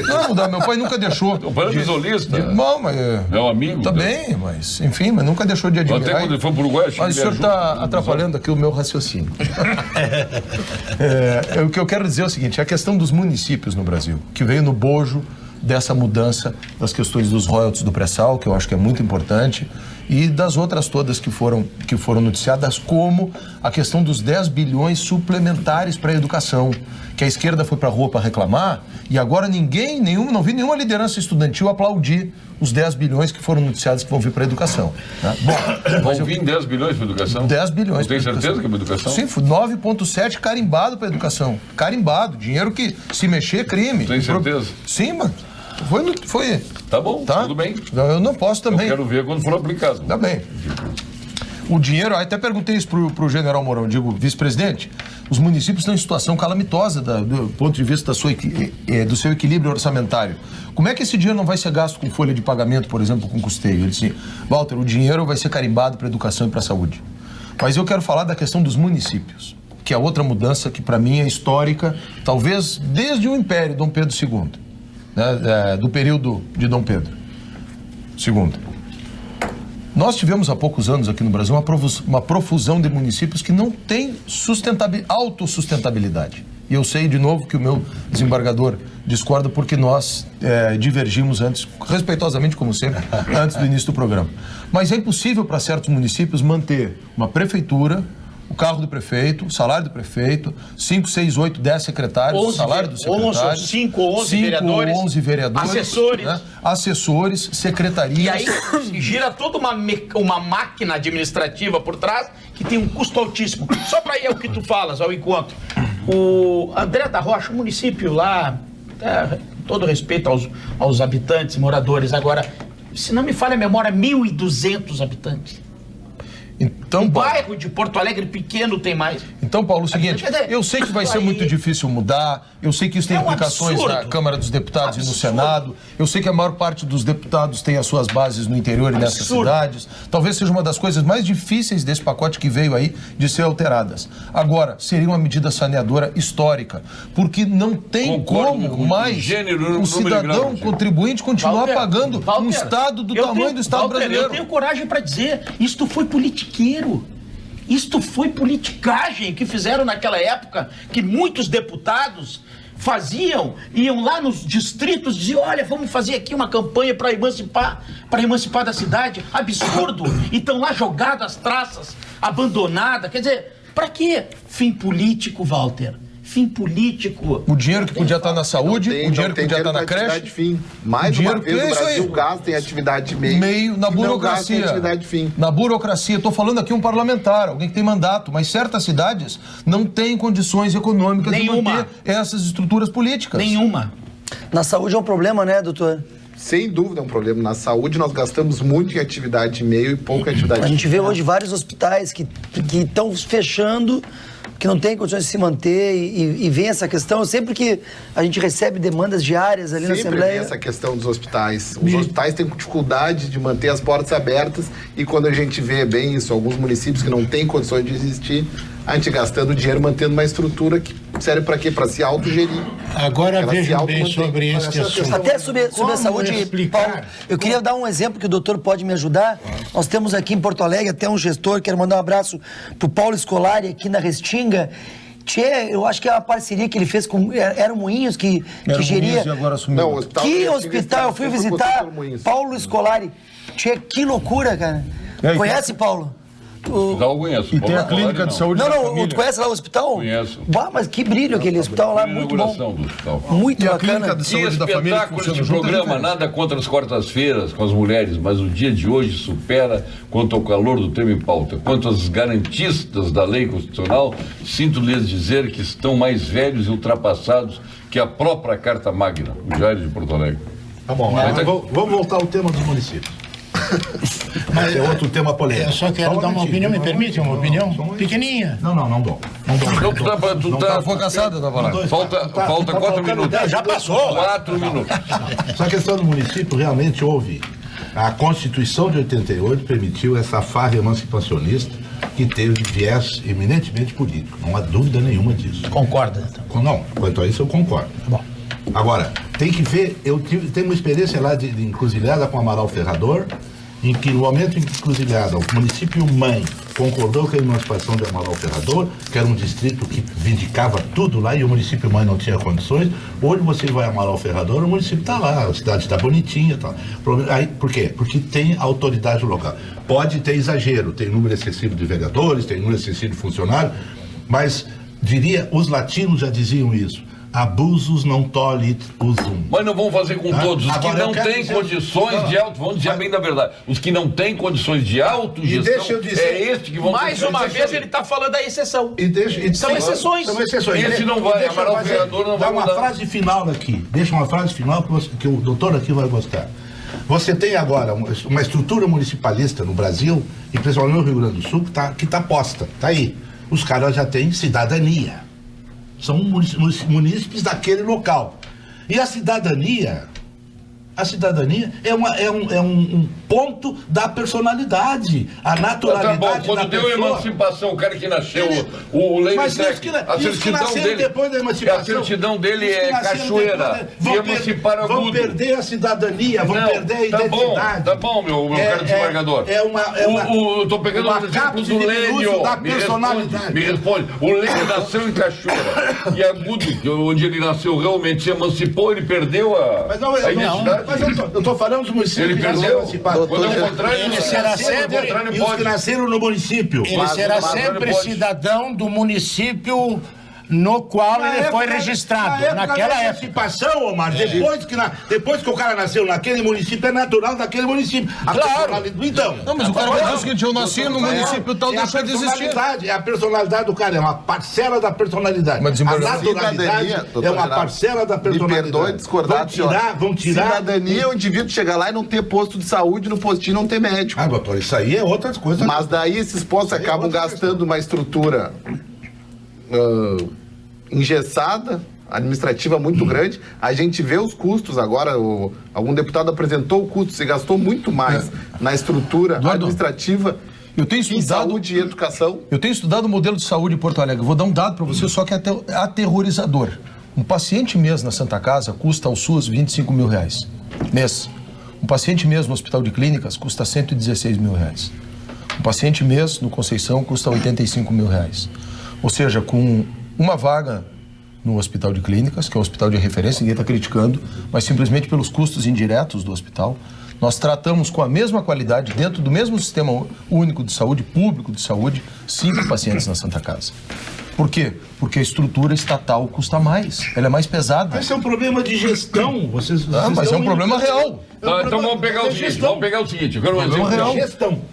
Não é mudar. Meu pai nunca deixou... O pai é visolista. Não, mas... É um amigo. Tá bem, mas, enfim, mas nunca deixou de admirar. Até quando ele foi para o Uruguai, mas o senhor está atrapalhando aqui o meu raciocínio. O que eu quero dizer é o seguinte, a questão dos municípios no Brasil, que veio no bojo dessa mudança das questões dos royalties do pré-sal, que eu acho que é muito importante, e das outras todas que foram noticiadas, como a questão dos 10 bilhões suplementares para a educação, que a esquerda foi para a rua para reclamar, e agora não vi nenhuma liderança estudantil aplaudir os 10 bilhões que foram noticiados que vão vir para a educação. Né? Vão vir 10 bilhões para a educação? 10 bilhões. Tem certeza que é para a educação? Sim, 9,7 carimbado para a educação. Carimbado, dinheiro que se mexer crime. Tem certeza? Sim, mano. Foi. Tá bom, tudo bem. Eu não posso também. Eu quero ver quando for aplicado. Tá bem. O dinheiro, até perguntei isso pro general Mourão, digo, vice-presidente, os municípios estão em situação calamitosa do ponto de vista do seu equilíbrio orçamentário. Como é que esse dinheiro não vai ser gasto com folha de pagamento, por exemplo, com custeio? Ele disse, Walter, o dinheiro vai ser carimbado para educação e para saúde. Mas eu quero falar da questão dos municípios, que é outra mudança que para mim é histórica, talvez desde o Império Dom Pedro II, né, do período de Dom Pedro II. Nós tivemos há poucos anos aqui no Brasil uma profusão de municípios que não tem autossustentabilidade. E eu sei, de novo, que o meu desembargador discorda porque nós divergimos antes, respeitosamente, como sempre, antes do início do programa. Mas é impossível para certos municípios manter uma prefeitura, o carro do prefeito, o salário do prefeito, 5, 6, 8, 10 secretários, o salário do secretário. 5 ou 11 vereadores. 11 vereadores. Assessores. Né? Assessores, secretarias. E aí gira toda uma máquina administrativa por trás que tem um custo altíssimo. Só para ir ao que tu falas, ao encontro. O André da Rocha, o município lá, todo respeito aos habitantes, moradores, agora, se não me falha a memória, 1.200 habitantes. Então, bairro de Porto Alegre pequeno tem mais. Então, Paulo, o seguinte, eu sei que vai ser muito difícil mudar, eu sei que isso tem implicações na Câmara dos Deputados e no Senado, eu sei que a maior parte dos deputados tem as suas bases no interior e nessas cidades. Talvez seja uma das coisas mais difíceis desse pacote que veio aí de ser alteradas. Agora, seria uma medida saneadora histórica, porque não tem como mais o cidadão contribuinte continuar pagando um Estado do tamanho do Estado brasileiro. Eu tenho coragem para dizer, isto foi politiqueiro. Isto foi politicagem que fizeram naquela época, que muitos deputados iam lá nos distritos, diziam, olha, vamos fazer aqui uma campanha para emancipar da cidade. Absurdo! E estão lá jogadas as traças, abandonadas. Quer dizer, para quê? Fim político, Walter. Fim político. O dinheiro que podia estar na saúde, o dinheiro que podia estar na creche. Fim. Mais uma vez, o Brasil gasta em atividade meio na burocracia. Não gasta em atividade fim. Na burocracia. Estou falando aqui um parlamentar, alguém que tem mandato, mas certas cidades não têm condições econômicas de manter essas estruturas políticas. Nenhuma. Na saúde é um problema, né, doutor? Sem dúvida é um problema. Na saúde nós gastamos muito em atividade meio e pouco em atividade fim. A gente vê hoje vários hospitais que estão fechando, que não tem condições de se manter e vem essa questão. Sempre que a gente recebe demandas diárias ali na Assembleia... Sempre vem essa questão dos hospitais. Os hospitais têm dificuldade de manter as portas abertas e quando a gente vê bem isso, alguns municípios que não têm condições de existir, a gente gastando dinheiro, mantendo uma estrutura que serve para quê? Para se autogerir. Agora vejam bem sobre esse assunto. Até sobre a saúde, Paulo, eu queria dar um exemplo que o doutor pode me ajudar. Nós temos aqui em Porto Alegre até um gestor, quero mandar um abraço pro Paulo Scolari aqui na Restinga. Eu acho que é uma parceria que ele fez com... Era o Moinhos que geria... E agora assumiu. Não, hospital que hospital? Eu fui visitar Paulo Scolari. Que loucura, cara. Conhece, Paulo? hospital eu conheço. E tem a clínica de saúde da família. Tu conhece lá o hospital? Conheço. Bah, mas que brilho aquele hospital lá, muito bom. Do hospital. Muito E a bacana. clínica de saúde da família que Espetáculo funciona esse junto, programa, nada contra as quartas-feiras com as mulheres, mas o dia de hoje supera quanto ao calor do tema em pauta. Quanto às garantistas da lei constitucional, sinto lhes dizer que estão mais velhos e ultrapassados que a própria Carta Magna, o Jair de Porto Alegre. Tá bom, vamos voltar ao tema dos municípios. Mas é outro tema polêmico. Eu só quero dar uma opinião, me permite? Uma opinião pequenininha. Não dou. Então, tu tá Foi caçada, tava lá. Falta 4 minutos. Já passou. 4 minutos. Essa questão do município realmente houve. A Constituição de 88 permitiu essa farra emancipacionista que teve viés eminentemente político. Não há dúvida nenhuma disso. Concorda? Não, quanto a isso eu concordo. Bom. Agora, tem que ver, tenho uma experiência lá de encruzilhada com Amaral Ferrador, em que no momento em que encruzilhada, o município mãe concordou com a emancipação de Amaral Ferrador, que era um distrito que vindicava tudo lá e o município mãe não tinha condições. Hoje você vai a Amaral Ferrador, o município está lá, a cidade está bonitinha. Tá. Aí, por quê? Porque tem autoridade local. Pode ter exagero, tem número excessivo de vereadores, tem número excessivo de funcionários, mas diria, os latinos já diziam isso. Abusos não tolit usum. Mas não vão fazer com todos. Os Agora, que não têm condições de auto, vamos dizer bem da verdade, os que não têm condições de autogestão, deixa eu dizer, é este que vão Mais uma vez ele está falando da exceção. São exceções. São exceções. Esse não vai, Amaral Ferrador não vai Dá uma mudar. frase final aqui. Deixa uma frase final que o doutor aqui vai gostar. Você tem agora uma estrutura municipalista no Brasil, e principalmente no Rio Grande do Sul, que tá posta. Tá aí. Os caras já têm cidadania. São munícipes daquele local. E a cidadania é um ponto da personalidade, a naturalidade tá bom, quando da deu pessoa. emancipação, o cara que nasceu, o Leme Mas Tech, isso que a certidão dele, depois da emancipação, a certidão dele isso que é nasceram cachoeira, e emanciparam vão agudo. perder a cidadania, vão perder a identidade. Tá bom, meu caro desembargador. Eu tô pegando o exemplo do Lênio. da personalidade. Me responde. O Lênio nasceu em Cachoeira. E Agudo, onde ele nasceu, realmente se emancipou, ele perdeu a identidade. Mas eu tô falando dos municípios Ele que já perdeu. são emancipados. Quando é o contrário, Ele será sempre... E os que nasceram no município. Ele será mas sempre pode. cidadão do município no qual ele foi registrado. Naquela da época. emancipação, Omar, depois que o cara nasceu naquele município, é natural daquele município. Claro. Então. Não, mas o cara vai dizer o seguinte, eu nasci no município tal, deixa de existir. É a personalidade do cara, é uma parcela da personalidade. Mas, a desembargador, naturalidade é uma parcela da personalidade. Me perdoe discordar, vão tirar. Cidadania é o indivíduo chegar lá e não ter posto de saúde, no postinho não ter médico. Ah, doutor, isso aí é outra coisa. Mas daí esses postos acabam gastando uma estrutura engessada, administrativa muito grande. A gente vê os custos agora, algum deputado apresentou o custo, se gastou muito mais na estrutura administrativa. Eu tenho estudado saúde e educação. Eu tenho estudado o modelo de saúde em Porto Alegre. Vou dar um dado para você, só que é aterrorizador. Um paciente mês na Santa Casa custa ao SUS R$25 mil mês. Um paciente mês no Hospital de Clínicas custa R$116 mil. Um paciente mês no Conceição custa R$85 mil. Ou seja, com uma vaga no Hospital de Clínicas, que é um hospital de referência, ninguém está criticando, mas simplesmente pelos custos indiretos do hospital, nós tratamos com a mesma qualidade, dentro do mesmo sistema único de saúde, público de saúde, 5 pacientes na Santa Casa. Por quê? Porque a estrutura estatal custa mais, ela é mais pesada. Esse é um problema de gestão. Vocês mas é um problema real. Então vamos pegar o seguinte, eu quero um exemplo real.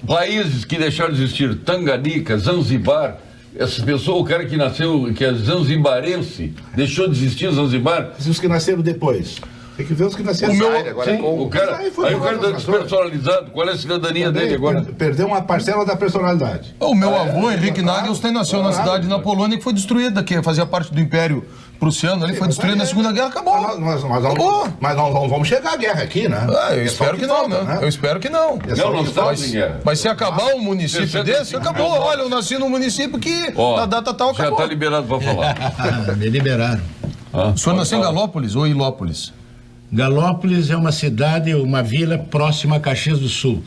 Países que deixaram de existir, Tanganica, Zanzibar, essas pessoas, o cara que nasceu, que é zanzibarense, deixou de existir Zanzibar. Os que nasceram depois. Tem que ver os que nasceram agora. O cara está despersonalizado. Qual é a cidadania dele agora? Perdeu uma parcela da personalidade. O meu avô, Henrique Nagelstein, nasceu na cidade na Polônia que foi destruída, que fazia parte do Império Prussiano, ali foi destruído na Segunda Guerra, acabou. Mas não vamos chegar à guerra aqui, né? Eu espero que não, né? Eu espero que não. Não estamos em guerra. Mas se acabar um município desse, acabou. Olha, eu nasci num município que na data tal acabou. Já está liberado para falar. Me liberaram. O senhor nasceu em Galópolis ou Ilópolis? Galópolis é uma cidade, uma vila próxima a Caxias do Sul.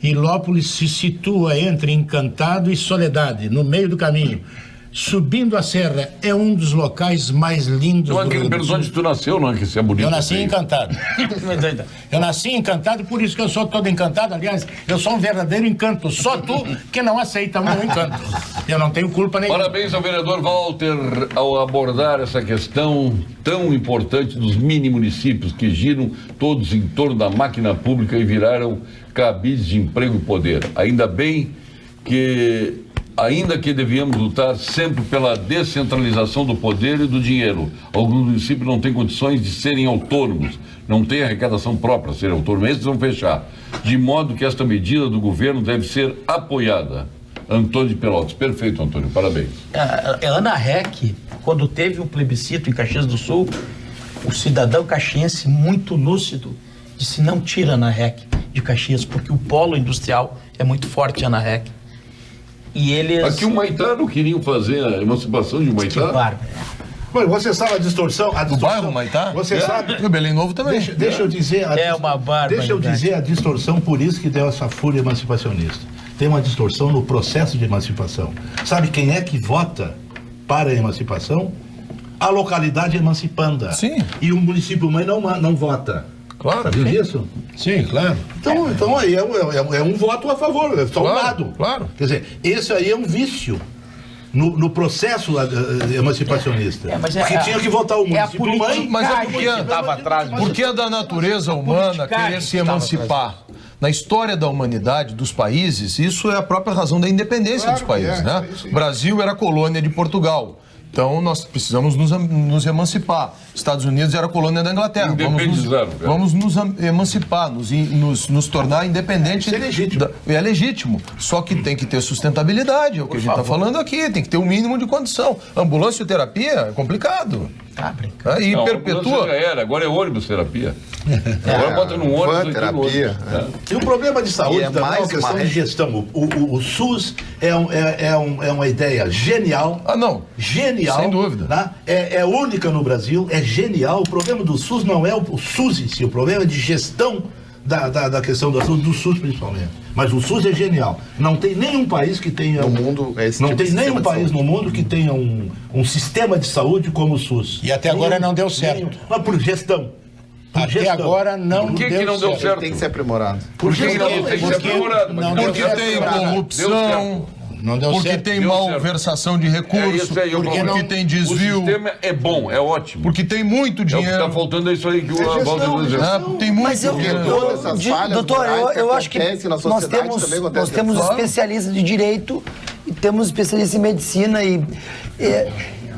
Ilópolis se situa entre Encantado e Soledade, no meio do caminho. subindo a serra, é um dos locais mais lindos Não, do Rio Grande do Sul. onde tu nasceu, não é que você é bonito. Eu nasci assim. encantado. Eu nasci encantado, por isso que eu sou todo encantado. Aliás, eu sou um verdadeiro encanto. Só tu que não aceita o meu encanto. Eu não tenho culpa nenhuma. Parabéns ao vereador Walter ao abordar essa questão tão importante dos mini municípios que giram todos em torno da máquina pública e viraram cabides de emprego e poder. Ainda que devíamos lutar sempre pela descentralização do poder e do dinheiro. Alguns municípios não têm condições de serem autônomos, não têm arrecadação própria, serem autônomos, esses vão fechar. De modo que esta medida do governo deve ser apoiada. Antônio de Pelotas. Perfeito, Antônio, parabéns. Ana Rec, quando teve um plebiscito em Caxias do Sul, o cidadão caxiense muito lúcido disse: não tira Ana Rec de Caxias, porque o polo industrial é muito forte, Ana Rec. E eles... Aqui o Humaitá não queriam fazer a emancipação de Humaitá? Que bárbaro. Mas você sabe a distorção? Do bairro Humaitá? Você sabe? No Belém Novo também. Deixa eu dizer... uma barbaridade. Deixa eu dizer a distorção, por isso que deu essa fúria emancipacionista. Tem uma distorção no processo de emancipação. Sabe quem é que vota para a emancipação? A localidade emancipanda. Sim. E o município mãe não vota. Claro. Sabia disso? Sim, claro. Então aí é um voto a favor, é só um lado. Claro. Quer dizer, esse aí é um vício no processo emancipacionista. Porque tinha que votar o município mãe. Mas é porque é da natureza humana querer se emancipar. Na história da humanidade, dos países, isso é a própria razão da independência dos países, né? O Brasil era colônia de Portugal. Então, nós precisamos nos emancipar. Estados Unidos era colônia da Inglaterra. Vamos nos emancipar, nos tornar independentes. Isso é legítimo. É legítimo. Só que tem que ter sustentabilidade, é o que a gente está falando aqui. Tem que ter um mínimo de condição. Ambulância terapia é complicado. Tá brincando. E perpetua. Já era, agora é ônibus terapia. Agora bota num ônibus terapia. E o problema de saúde também é uma mais questão de gestão. O SUS é uma ideia genial. Não. Genial. Sem dúvida. Né? É única no Brasil, é genial. O problema do SUS não é o SUS em si, o problema é de gestão da questão da saúde, do SUS principalmente. Mas o SUS é genial. Não tem nenhum país que tenha... No mundo, não tem nenhum país no mundo que tenha um sistema de saúde como o SUS. E até agora não deu certo. Mas por gestão. Até agora não Por que não deu certo? Tem que ser aprimorado. Por que não tem que ser aprimorado? Porque tem corrupção. Não deu porque certo. tem malversação de recursos, porque tem desvio. O sistema é bom, é ótimo. Porque tem muito dinheiro. É o que está faltando é isso aí que o Walter dizendo. Tem muito dinheiro. Doutor, eu acho que nós temos especialistas de direito e temos especialistas em medicina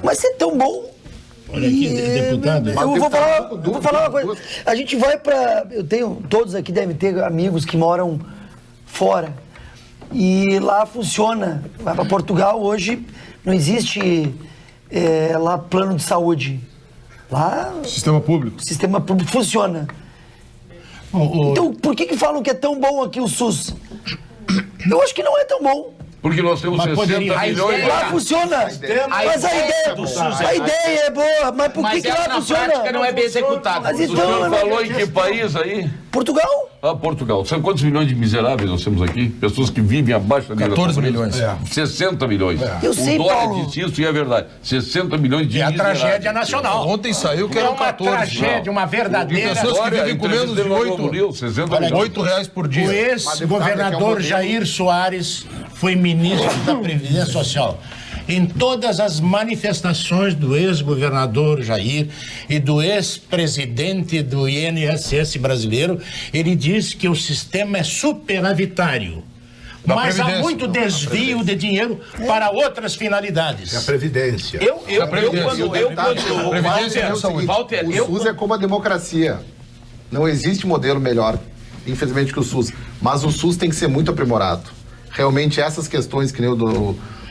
mas é tão bom. Olha aqui, deputado. Eu vou falar uma coisa. A gente vai para... Todos aqui devem ter amigos que moram fora. E lá funciona. Vai para Portugal hoje, não existe lá plano de saúde. Lá... Sistema público funciona. Então, por que falam que é tão bom aqui o SUS? Eu acho que não é tão bom. Porque nós temos 60 milhões... Lá funciona. Mas a ideia do SUS a ideia é boa, mas por que lá funciona? Mas prática não é bem executada. Mas O senhor falou em que país aí? Portugal. Portugal. Sabe quantos milhões de miseráveis nós temos aqui? Pessoas que vivem abaixo da linha da 14 pobreza. milhões. 60 milhões. Eu sei, o Dória Paulo. disse isso e é verdade. 60 milhões de miseráveis. É a tragédia nacional. Ontem saiu que eram 14. É uma tragédia, uma verdadeira... Pessoas que vivem com menos de R$8 por dia. O ex-governador Jair Soares foi ministro da Previdência Social. Em todas as manifestações do ex-governador Jair e do ex-presidente do INSS brasileiro, ele disse que o sistema é superavitário. Mas há muito desvio de dinheiro para outras finalidades. É a Previdência. Walter, o SUS é como a democracia. Não existe modelo melhor, infelizmente, que o SUS. Mas o SUS tem que ser muito aprimorado. Realmente, essas questões que nem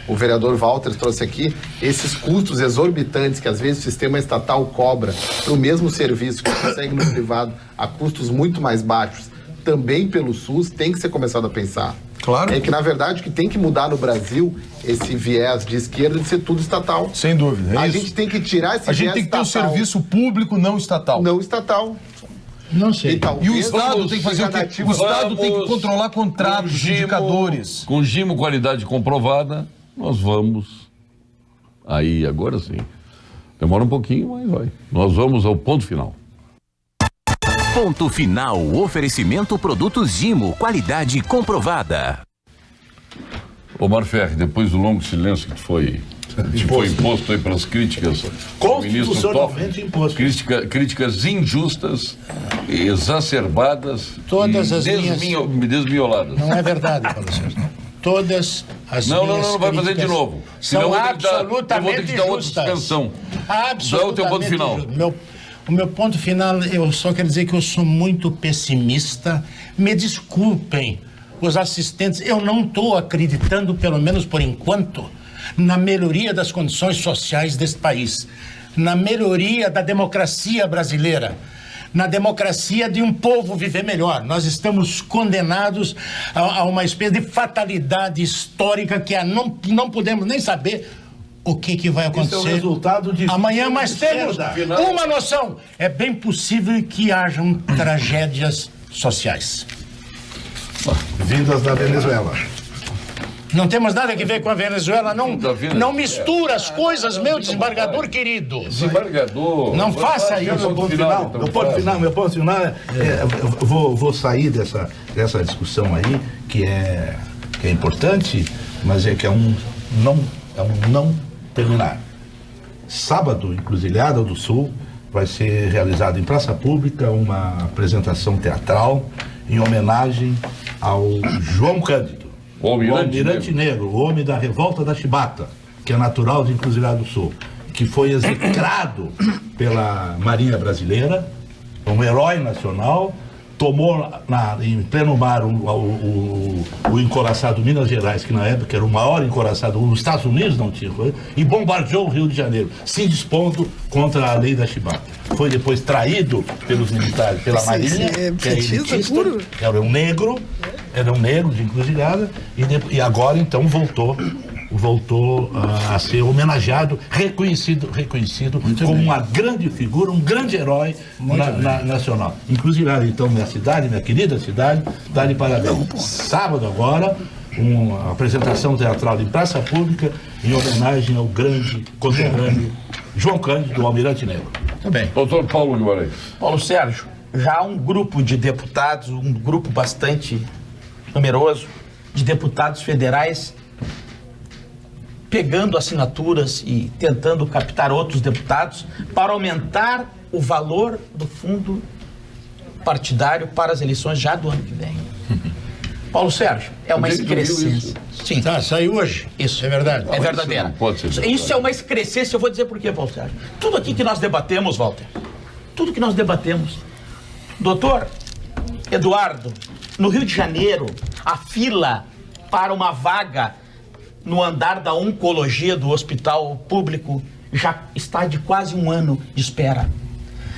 o vereador Walter trouxe aqui, esses custos exorbitantes que às vezes o sistema estatal cobra para o mesmo serviço que consegue no privado a custos muito mais baixos, também pelo SUS, tem que ser começado a pensar. Claro. É que, na verdade, o que tem que mudar no Brasil, esse viés de esquerda de ser tudo estatal. Sem dúvida. A gente tem que tirar esse viés estatal. A gente tem que ter um serviço público não estatal. Não estatal. Não sei. E o Estado tem que fazer o quê? O Estado tem que controlar contratos, indicadores. Com GIMO qualidade comprovada, nós vamos Aí, agora sim. Demora um pouquinho, mas vai. Nós vamos ao ponto final. Ponto final. Oferecimento produtos Gimo. Qualidade comprovada. Ô Marferri, depois do longo silêncio que foi imposto aí pelas críticas ao ministro Constitucionalmente imposto. Críticas injustas, exacerbadas, Todas as desmioladas. Não é verdade, Paulo Sérgio. Todas as Não críticas vai fazer de novo. São Eu vou ter que dar outra justas. suspensão. Absolutamente. Dá o teu ponto final. O meu ponto final, eu só quero dizer que eu sou muito pessimista. Me desculpem os assistentes, eu não estou acreditando, pelo menos por enquanto, na melhoria das condições sociais deste país, na melhoria da democracia brasileira, na democracia de um povo viver melhor. Nós estamos condenados a uma espécie de fatalidade histórica que não podemos nem saber o que vai acontecer. Isso é o resultado de amanhã, mas temos uma noção. É bem possível que hajam tragédias sociais. Vindas da Venezuela. Não temos nada que ver com a Venezuela, não mistura as coisas, meu desembargador querido. Desembargador. Não faça isso. Meu ponto final vou sair dessa discussão aí, que é importante, mas que é um não terminar. Sábado, Encruzilhada do Sul, vai ser realizado em praça pública uma apresentação teatral em homenagem ao João Cândido. O Almirante Negro, o homem da revolta da Chibata, que é natural de Encruzilhada do Sul, que foi execrado pela Marinha Brasileira, um herói nacional, tomou em pleno mar o encoraçado Minas Gerais, que na época era o maior encoraçado, os Estados Unidos não tinha, e bombardeou o Rio de Janeiro, se dispondo contra a lei da Chibata. Foi depois traído pelos militares, pela Marinha, que é elitista, era um negro de Encruzilhada, e agora então voltou a ser homenageado, reconhecido como uma grande figura, um grande herói nacional. Encruzilhada, então, minha querida cidade, dá de parabéns. Sábado agora, uma apresentação teatral em praça pública em homenagem ao grande conterrâneo João Cândido, do Almirante Negro. Também. Doutor Paulo Guimarães. Paulo Sérgio, já há um grupo de deputados, um grupo bastante numeroso de deputados federais pegando assinaturas e tentando captar outros deputados para aumentar o valor do fundo partidário para as eleições já do ano que vem. Paulo Sérgio, é uma excrescência. Sim. Tá, saiu hoje. Isso. É verdade. É verdadeira. Isso é uma excrescência, eu vou dizer por quê, Paulo Sérgio. Tudo aqui que nós debatemos, Walter, tudo que nós debatemos. Doutor Eduardo, no Rio de Janeiro, a fila para uma vaga no andar da oncologia do hospital público já está de quase um ano de espera.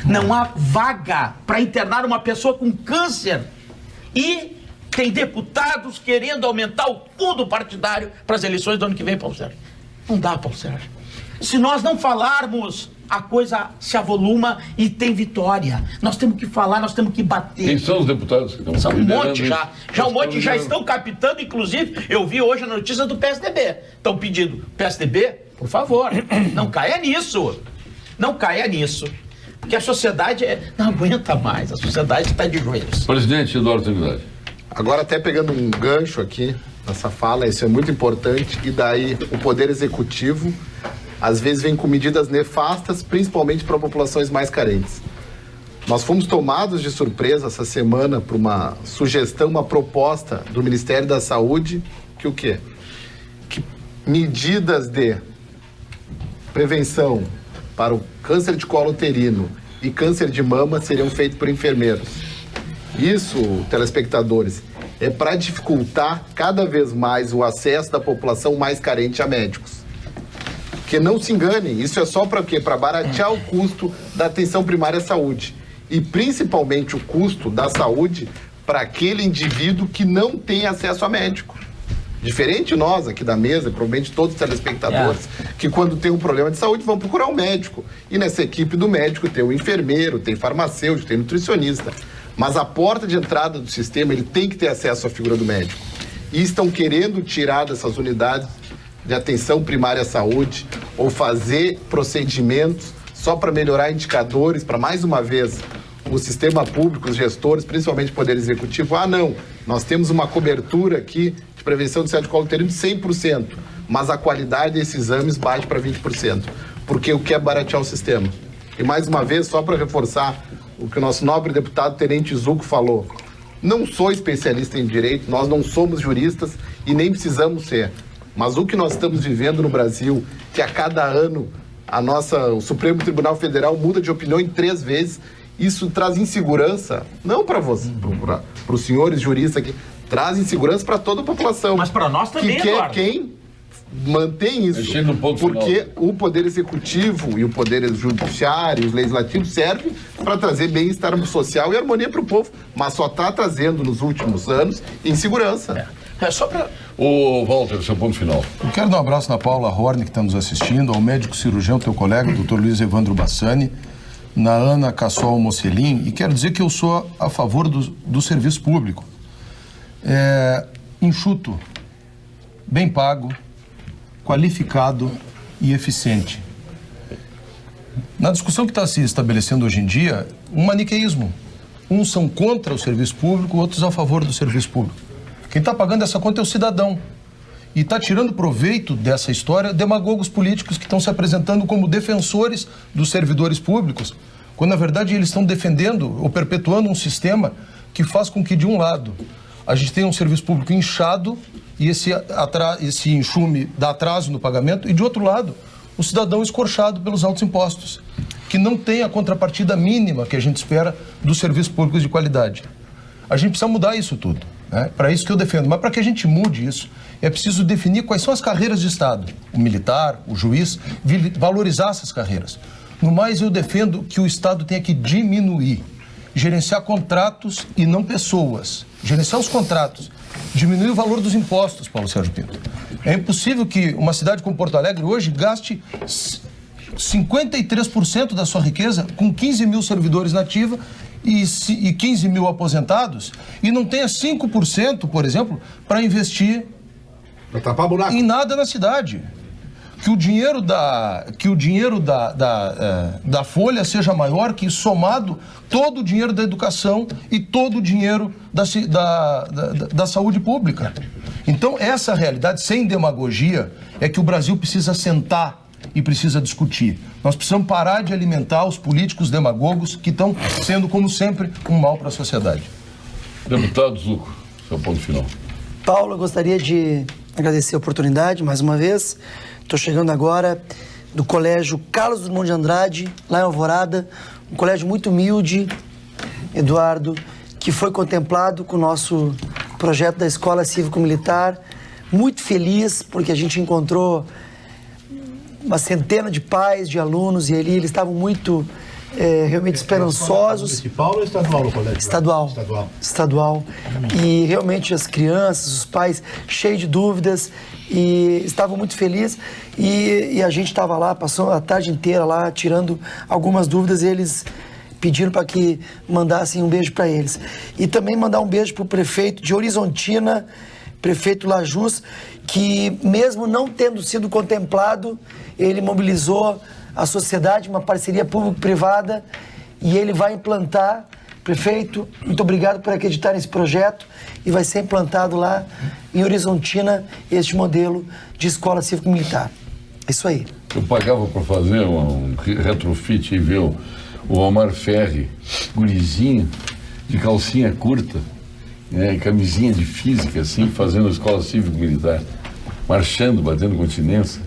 Não há vaga para internar uma pessoa com câncer e tem deputados querendo aumentar o fundo partidário para as eleições do ano que vem, Paulo Sérgio. Não dá, Paulo Sérgio. Se nós não falarmos, a coisa se avoluma e tem vitória. Nós temos que falar, nós temos que bater. Quem são os deputados que estão São um monte já. Já um monte já estão captando, inclusive, eu vi hoje a notícia do PSDB. Estão pedindo, PSDB, por favor, não caia nisso. Não caia nisso. Porque a sociedade não aguenta mais, a sociedade está de joelhos. Presidente Eduardo Trindade. Agora, até pegando um gancho aqui nessa fala, isso é muito importante, e daí o Poder Executivo às vezes vem com medidas nefastas, principalmente para populações mais carentes. Nós fomos tomados de surpresa essa semana por uma sugestão, uma proposta do Ministério da Saúde, que o quê? Que medidas de prevenção para o câncer de colo uterino e câncer de mama seriam feitas por enfermeiros. Isso, telespectadores, é para dificultar cada vez mais o acesso da população mais carente a médicos. Porque não se enganem, isso é só para quê? Para baratear o custo da atenção primária à saúde. E principalmente o custo da saúde para aquele indivíduo que não tem acesso a médico. Diferente nós aqui da mesa, provavelmente todos os telespectadores, que quando tem um problema de saúde vão procurar um médico. E nessa equipe do médico tem o enfermeiro, tem farmacêutico, tem nutricionista. Mas a porta de entrada do sistema, ele tem que ter acesso à figura do médico. E estão querendo tirar dessas unidades de atenção primária à saúde ou fazer procedimentos só para melhorar indicadores, para mais uma vez o sistema público, os gestores, principalmente o Poder Executivo, não, nós temos uma cobertura aqui de prevenção do suicídio de colo uterino de 100%, mas a qualidade desses exames bate para 20%, porque o que é baratear o sistema. E mais uma vez, só para reforçar o que o nosso nobre deputado Tenente Zucco falou, não sou especialista em direito, nós não somos juristas e nem precisamos ser, mas o que nós estamos vivendo no Brasil, que a cada ano o Supremo Tribunal Federal muda de opinião em 3 vezes, isso traz insegurança, não para você, para os senhores juristas aqui, traz insegurança para toda a população. Mas para nós também, que Eduardo. Quem mantém isso, porque o Poder Executivo e o Poder Judiciário, os legislativos servem para trazer bem-estar social e harmonia para o povo, mas só está trazendo nos últimos anos insegurança. É só para... Ô, Walter, seu ponto final. Eu quero dar um abraço na Paula Horne, que está nos assistindo, ao médico cirurgião, teu colega, Dr. Luiz Evandro Bassani, na Ana Cassol Mocelin, e quero dizer que eu sou a favor do serviço público. Enxuto, bem pago, qualificado e eficiente. Na discussão que está se estabelecendo hoje em dia, um maniqueísmo. Uns são contra o serviço público, outros a favor do serviço público. Quem está pagando essa conta é o cidadão. E está tirando proveito dessa história demagogos políticos que estão se apresentando como defensores dos servidores públicos, quando na verdade eles estão defendendo ou perpetuando um sistema que faz com que, de um lado, a gente tenha um serviço público inchado e esse enxume dá atraso no pagamento, e de outro lado, o cidadão escorchado pelos altos impostos, que não tem a contrapartida mínima que a gente espera dos serviços públicos de qualidade. A gente precisa mudar isso tudo, né? Para isso que eu defendo. Mas para que a gente mude isso, é preciso definir quais são as carreiras de Estado. O militar, o juiz, valorizar essas carreiras. No mais, eu defendo que o Estado tenha que diminuir, gerenciar contratos e não pessoas. Gerenciar os contratos. Diminuir o valor dos impostos, Paulo Sérgio Pinto. É impossível que uma cidade como Porto Alegre hoje gaste 53% da sua riqueza com 15 mil servidores na ativa e 15 mil aposentados e não tenha 5%, por exemplo, para investir em nada na cidade. Que o dinheiro da folha seja maior que, somado, todo o dinheiro da educação e todo o dinheiro da saúde pública. Então, essa realidade, sem demagogia, é que o Brasil precisa sentar e precisa discutir. Nós precisamos parar de alimentar os políticos demagogos que estão sendo, como sempre, um mal para a sociedade. Deputado Zucco, seu ponto final. Paulo, eu gostaria de agradecer a oportunidade, mais uma vez. Estou chegando agora do Colégio Carlos Drummond de Andrade, lá em Alvorada, um colégio muito humilde, Eduardo, que foi contemplado com o nosso projeto da Escola Cívico-Militar. Muito feliz, porque a gente encontrou uma centena de pais, de alunos, e ali eles estavam muito realmente esperançosos. Municipal ou estadual no colégio? Estadual. E realmente as crianças, os pais, cheios de dúvidas, e estavam muito felizes. E a gente estava lá, passou a tarde inteira lá, tirando algumas dúvidas, e eles pediram para que mandassem um beijo para eles. E também mandar um beijo para o prefeito de Horizontina, prefeito Lajus, que mesmo não tendo sido contemplado, ele mobilizou a sociedade, uma parceria público-privada, e ele vai implantar. Prefeito, muito obrigado por acreditar nesse projeto, e vai ser implantado lá em Horizontina este modelo de escola cívico-militar. É isso aí. Eu pagava para fazer um retrofit e ver o Omar Ferri, gurizinho, de calcinha curta, né, camisinha de física, assim, fazendo a escola cívico-militar, marchando, batendo continência.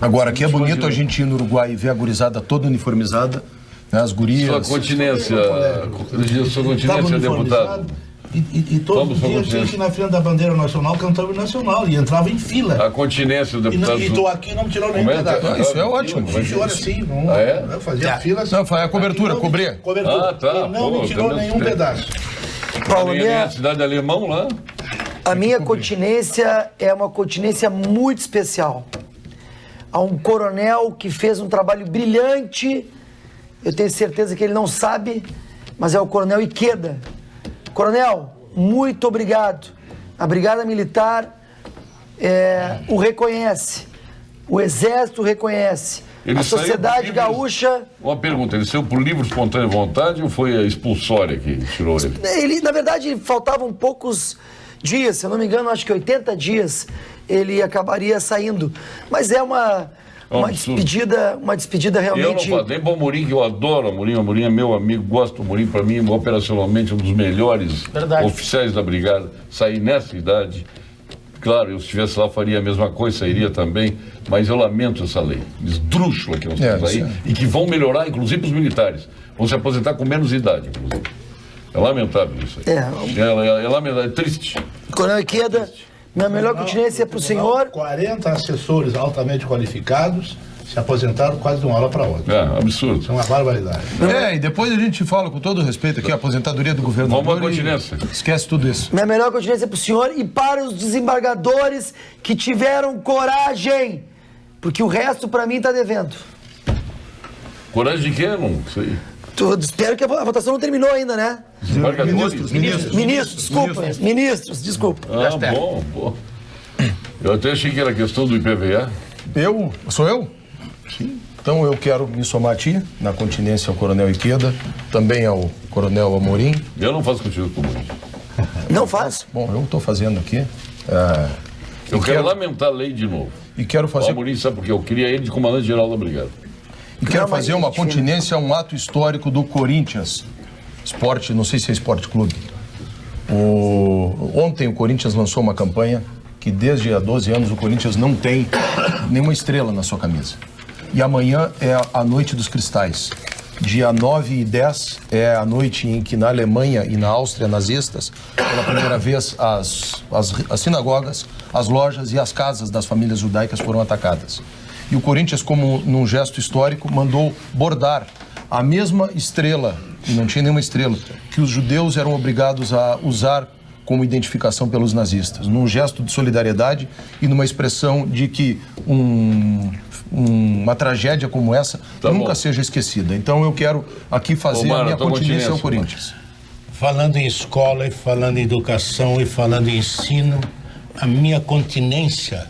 Agora, aqui é bonito a gente ir no Uruguai e ver a gurizada toda uniformizada, né, as gurias. Sua continência, deputado. E todo dia tinha que ir na frente da bandeira nacional cantar o nacional e entrava em fila. A continência do deputado. E estou aqui, não me tirou nem pedaço. Isso é ótimo. Olha assim, não fazia fila. Não, foi a cobertura, cobria. Cobertura. Tá. Não me tirou nenhum pedaço. Paulo, a cidade alemão lá. A minha continência é uma continência muito especial. Há um coronel que fez um trabalho brilhante, eu tenho certeza que ele não sabe, mas é o coronel Ikeda. Coronel, muito obrigado. A Brigada Militar o reconhece. O Exército reconhece. Ele A sociedade saiu por livre- gaúcha... Uma pergunta, ele saiu por livre, espontânea vontade ou foi a expulsória que tirou ele? Ele, na verdade, faltavam poucos dias, se eu não me engano, acho que 80 dias ele acabaria saindo. Mas é uma despedida realmente... Eu não falei para o Amorim, que eu adoro o Amorim. O Amorim é meu amigo, gosto do Amorim. Para mim, operacionalmente, um dos melhores oficiais da brigada. Saí nessa idade. Claro, eu se estivesse lá faria a mesma coisa, sairia também, mas eu lamento essa lei esdrúxula que nós temos aí e que vão melhorar, inclusive os militares. Vão se aposentar com menos idade, inclusive. É lamentável isso aí. É lamentável, é triste. Coronel Ikeda, minha melhor continência é para o senhor. 40 assessores altamente qualificados se aposentaram quase de uma hora para outra. É, absurdo. Isso é uma barbaridade. E depois a gente fala com todo respeito aqui, a aposentadoria do governador. Vamos à continência. Esquece tudo isso. Minha melhor continência é para o senhor e para os desembargadores que tiveram coragem, porque o resto para mim está devendo. Coragem de quê? Não sei. Espero que a votação não terminou ainda, né? Ministros, desculpa. Ah, bom. Eu até achei que era questão do IPVA. Sou eu? Sim. Então eu quero me somar a ti, na continência ao Coronel Ikeda, também ao Coronel Amorim. Eu não faço contigo com o Amorim. Não faz? Bom, eu estou fazendo aqui. Eu quero lamentar a lei de novo. E quero fazer... O Amorim sabe por quê? Eu queria ele de comandante-geral da brigada. E quero fazer uma continência a um ato histórico do Corinthians. Esporte, não sei se é Esporte Clube. Ontem o Corinthians lançou uma campanha que desde há 12 anos o Corinthians não tem nenhuma estrela na sua camisa. E amanhã é a Noite dos Cristais. Dia 9 e 10 é a noite em que na Alemanha e na Áustria nazistas, pela primeira vez, as sinagogas, as lojas e as casas das famílias judaicas foram atacadas. E o Corinthians, como num gesto histórico, mandou bordar a mesma estrela, e não tinha nenhuma estrela, que os judeus eram obrigados a usar como identificação pelos nazistas, num gesto de solidariedade e numa expressão de que uma tragédia como essa nunca seja esquecida. Então eu quero aqui fazer a minha continência ao Corinthians. Falando em escola, e falando em educação, e falando em ensino, a minha continência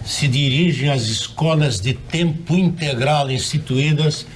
se dirige às escolas de tempo integral instituídas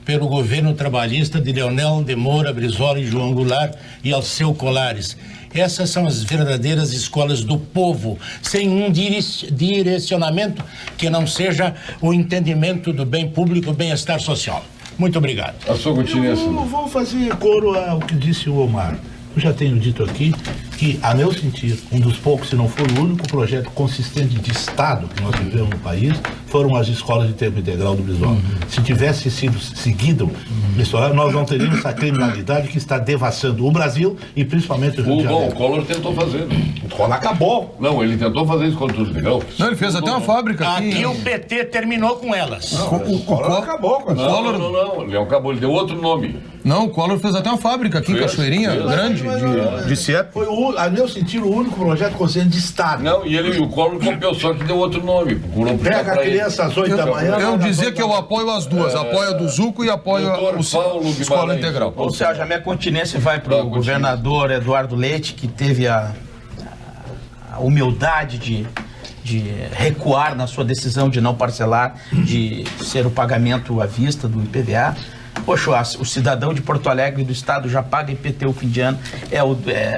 pelo governo trabalhista de Leonel de Moura, Brizola e João Goulart e Alceu Colares. Essas são as verdadeiras escolas do povo, sem um direcionamento que não seja o entendimento do bem público, bem-estar social. Muito obrigado. A sua continência. Eu vou fazer coro ao que disse o Omar. Eu já tenho dito aqui que, a meu sentir, um dos poucos, se não for o único projeto consistente de Estado que nós vivemos no país, foram as escolas de tempo integral do Brizola. Se tivesse sido seguido, nós não teríamos essa criminalidade que está devassando o Brasil e principalmente o Rio de Janeiro. O Collor tentou fazer. O Collor acabou. Não, ele tentou fazer isso com o integral. Não, ele fez até uma fábrica aqui. Aqui o PT terminou com elas. O Collor acabou com isso. Não, ele acabou, ele deu outro nome. Não, o Collor fez até uma fábrica aqui em Cachoeirinha, grande, de CIEP. Foi, a meu sentir, o único projeto consciente de Estado. Não, e o Collor copiou, só que deu outro nome. Pega a criança às 8 da manhã. Eu dizer que eu apoio as duas, apoio a do Zuco e apoio a Escola Integral. Ou seja, a minha continência vai para o governador Eduardo Leite, que teve a humildade de recuar na sua decisão de não parcelar, de ser o pagamento à vista do IPVA. Poxa, o cidadão de Porto Alegre do estado já paga IPTU o fim de ano.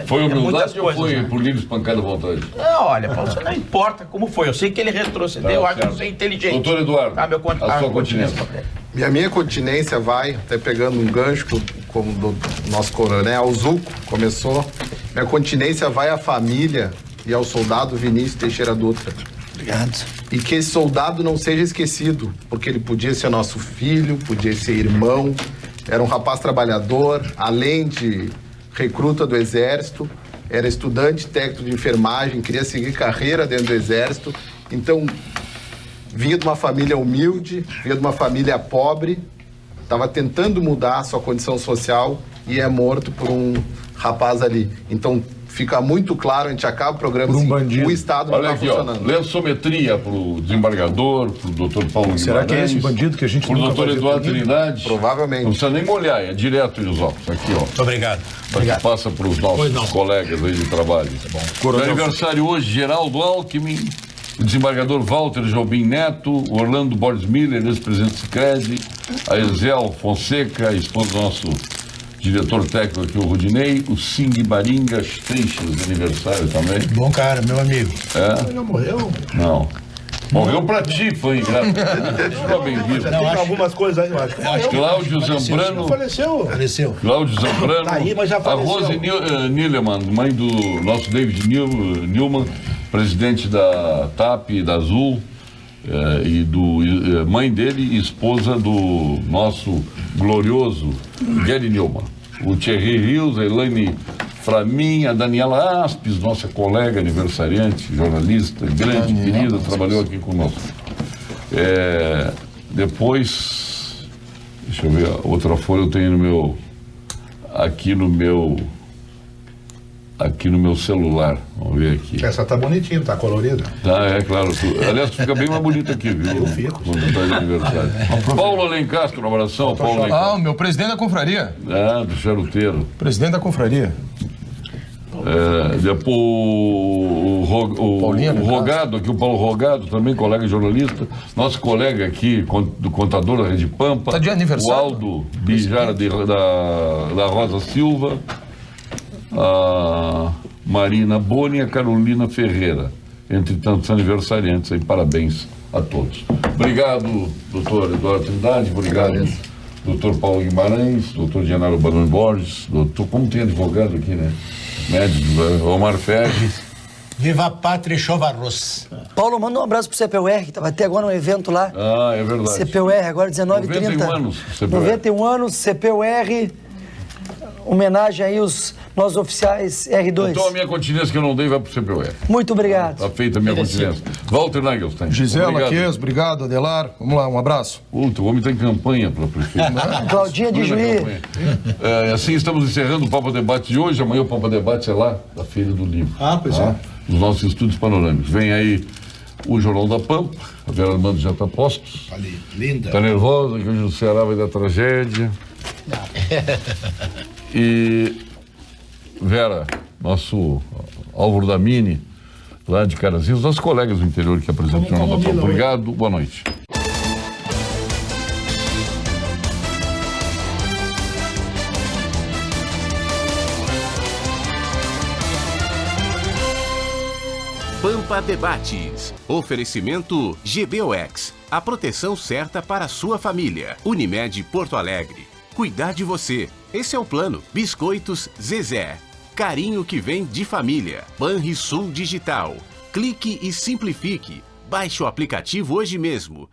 Foi humildade ou foi né? por livre espancada à vontade? Não, olha, Paulo, não importa como foi. Eu sei que ele retrocedeu, eu acho que você é inteligente. Doutor Eduardo, a sua continência. A minha continência vai, até pegando um gancho como do nosso coronel Zuco começou, minha continência vai à família e ao soldado Vinícius Teixeira Dutra. Obrigado. E que esse soldado não seja esquecido, porque ele podia ser nosso filho, podia ser irmão, era um rapaz trabalhador, além de recruta do Exército, era estudante técnico de enfermagem, queria seguir carreira dentro do Exército, então vinha de uma família humilde, vinha de uma família pobre, estava tentando mudar a sua condição social e é morto por um rapaz ali. Então fica muito claro, a gente acaba o programa por um assim, bandido. O Estado não está funcionando. Lençometria para o desembargador, para o doutor Paulo Guimarães. Será que é esse bandido que a gente para o doutor Eduardo Trindade? Provavelmente. Não precisa nem molhar, é direto dos óculos. Aqui, ó. Obrigado. Que passa para os nossos colegas aí de trabalho. Tá bom. Meu aniversário hoje, Geraldo Alckmin. o desembargador Walter Jobim Neto, Orlando Borges Miller, ex-presidente do Sicredi, a Ezel Fonseca, esposa do nosso diretor técnico aqui, o Rudinei, o Sing Baringa Steixas, de aniversário também. Bom cara, meu amigo. Ele não morreu? Não. Morreu pra ti, foi ingrato. Ficou bem vivo. Tem algumas coisas aí, eu acho. Cláudio Zambrano. Faleceu. Cláudio Zambrano. Tá aí, mas já a faleceu. Rose Nillemann, mãe do nosso David Newman, presidente da TAP, da Azul, mãe dele e esposa do nosso glorioso Gary Newman. O Thierry Rios, a Elaine Framin, a Daniela Aspes, nossa colega aniversariante, jornalista, grande, querida, trabalhou aqui conosco. Depois, deixa eu ver, outra folha eu tenho aqui no meu celular. Vamos ver aqui. Essa tá bonitinha, tá colorida. Tá, é claro. Aliás, tu fica bem mais bonito aqui, viu? Eu fico. Quando tá de aniversário. Paulo Alencastro, um abração. Paulo Alencastro. o meu presidente da confraria. Do charuteiro. Presidente da confraria. Depois o Rogado, aqui o Paulo Rogado, também colega jornalista, nosso colega aqui, do contador da Rede Pampa. Tá de aniversário. O Aldo Bijara da Rosa Silva, a Marina Boni e a Carolina Ferreira, entre tantos aniversariantes aí, parabéns a todos. Obrigado, doutor Eduardo Trindade, obrigado, doutor Paulo Guimarães, doutor Genaro Barão Borges, doutor, como tem advogado aqui, né? Médico, Omar Ferres. Viva a pátria e chova arroz. Paulo, manda um abraço pro CPUR, que vai ter agora um evento lá. É verdade. CPUR, agora 19h30. 91 anos, CPUR. 91 anos, CPUR. Homenagem aí aos nossos oficiais R2. Então a minha continência que eu não dei vai pro CPUR. Muito obrigado. Tá feita a minha continência. Walter Nagelstein. Gisela Ques, obrigado, Adelar. Vamos lá, um abraço. Puta, o homem está em campanha para prefeito. Claudinha de Juiz. Assim estamos encerrando o Papa Debate de hoje. Amanhã o Papa Debate é lá, da Feira do Livro. Pois é. Os nossos estúdios panorâmicos. Vem aí o Jornal da Pampa. A Vera Armando já está postos. Ali, linda. Está nervosa, que hoje o Ceará vai dar tragédia. E Vera, nosso Álvaro da Mini, lá de Carazinhos, nossos colegas do interior que apresentam o Jornal da Pampa. Obrigado, boa noite. Pampa Debates. Oferecimento GBOX. A proteção certa para a sua família. Unimed Porto Alegre. Cuidar de você. Esse é o plano. Biscoitos Zezé. Carinho que vem de família. Banrisul Digital. Clique e simplifique. Baixe o aplicativo hoje mesmo.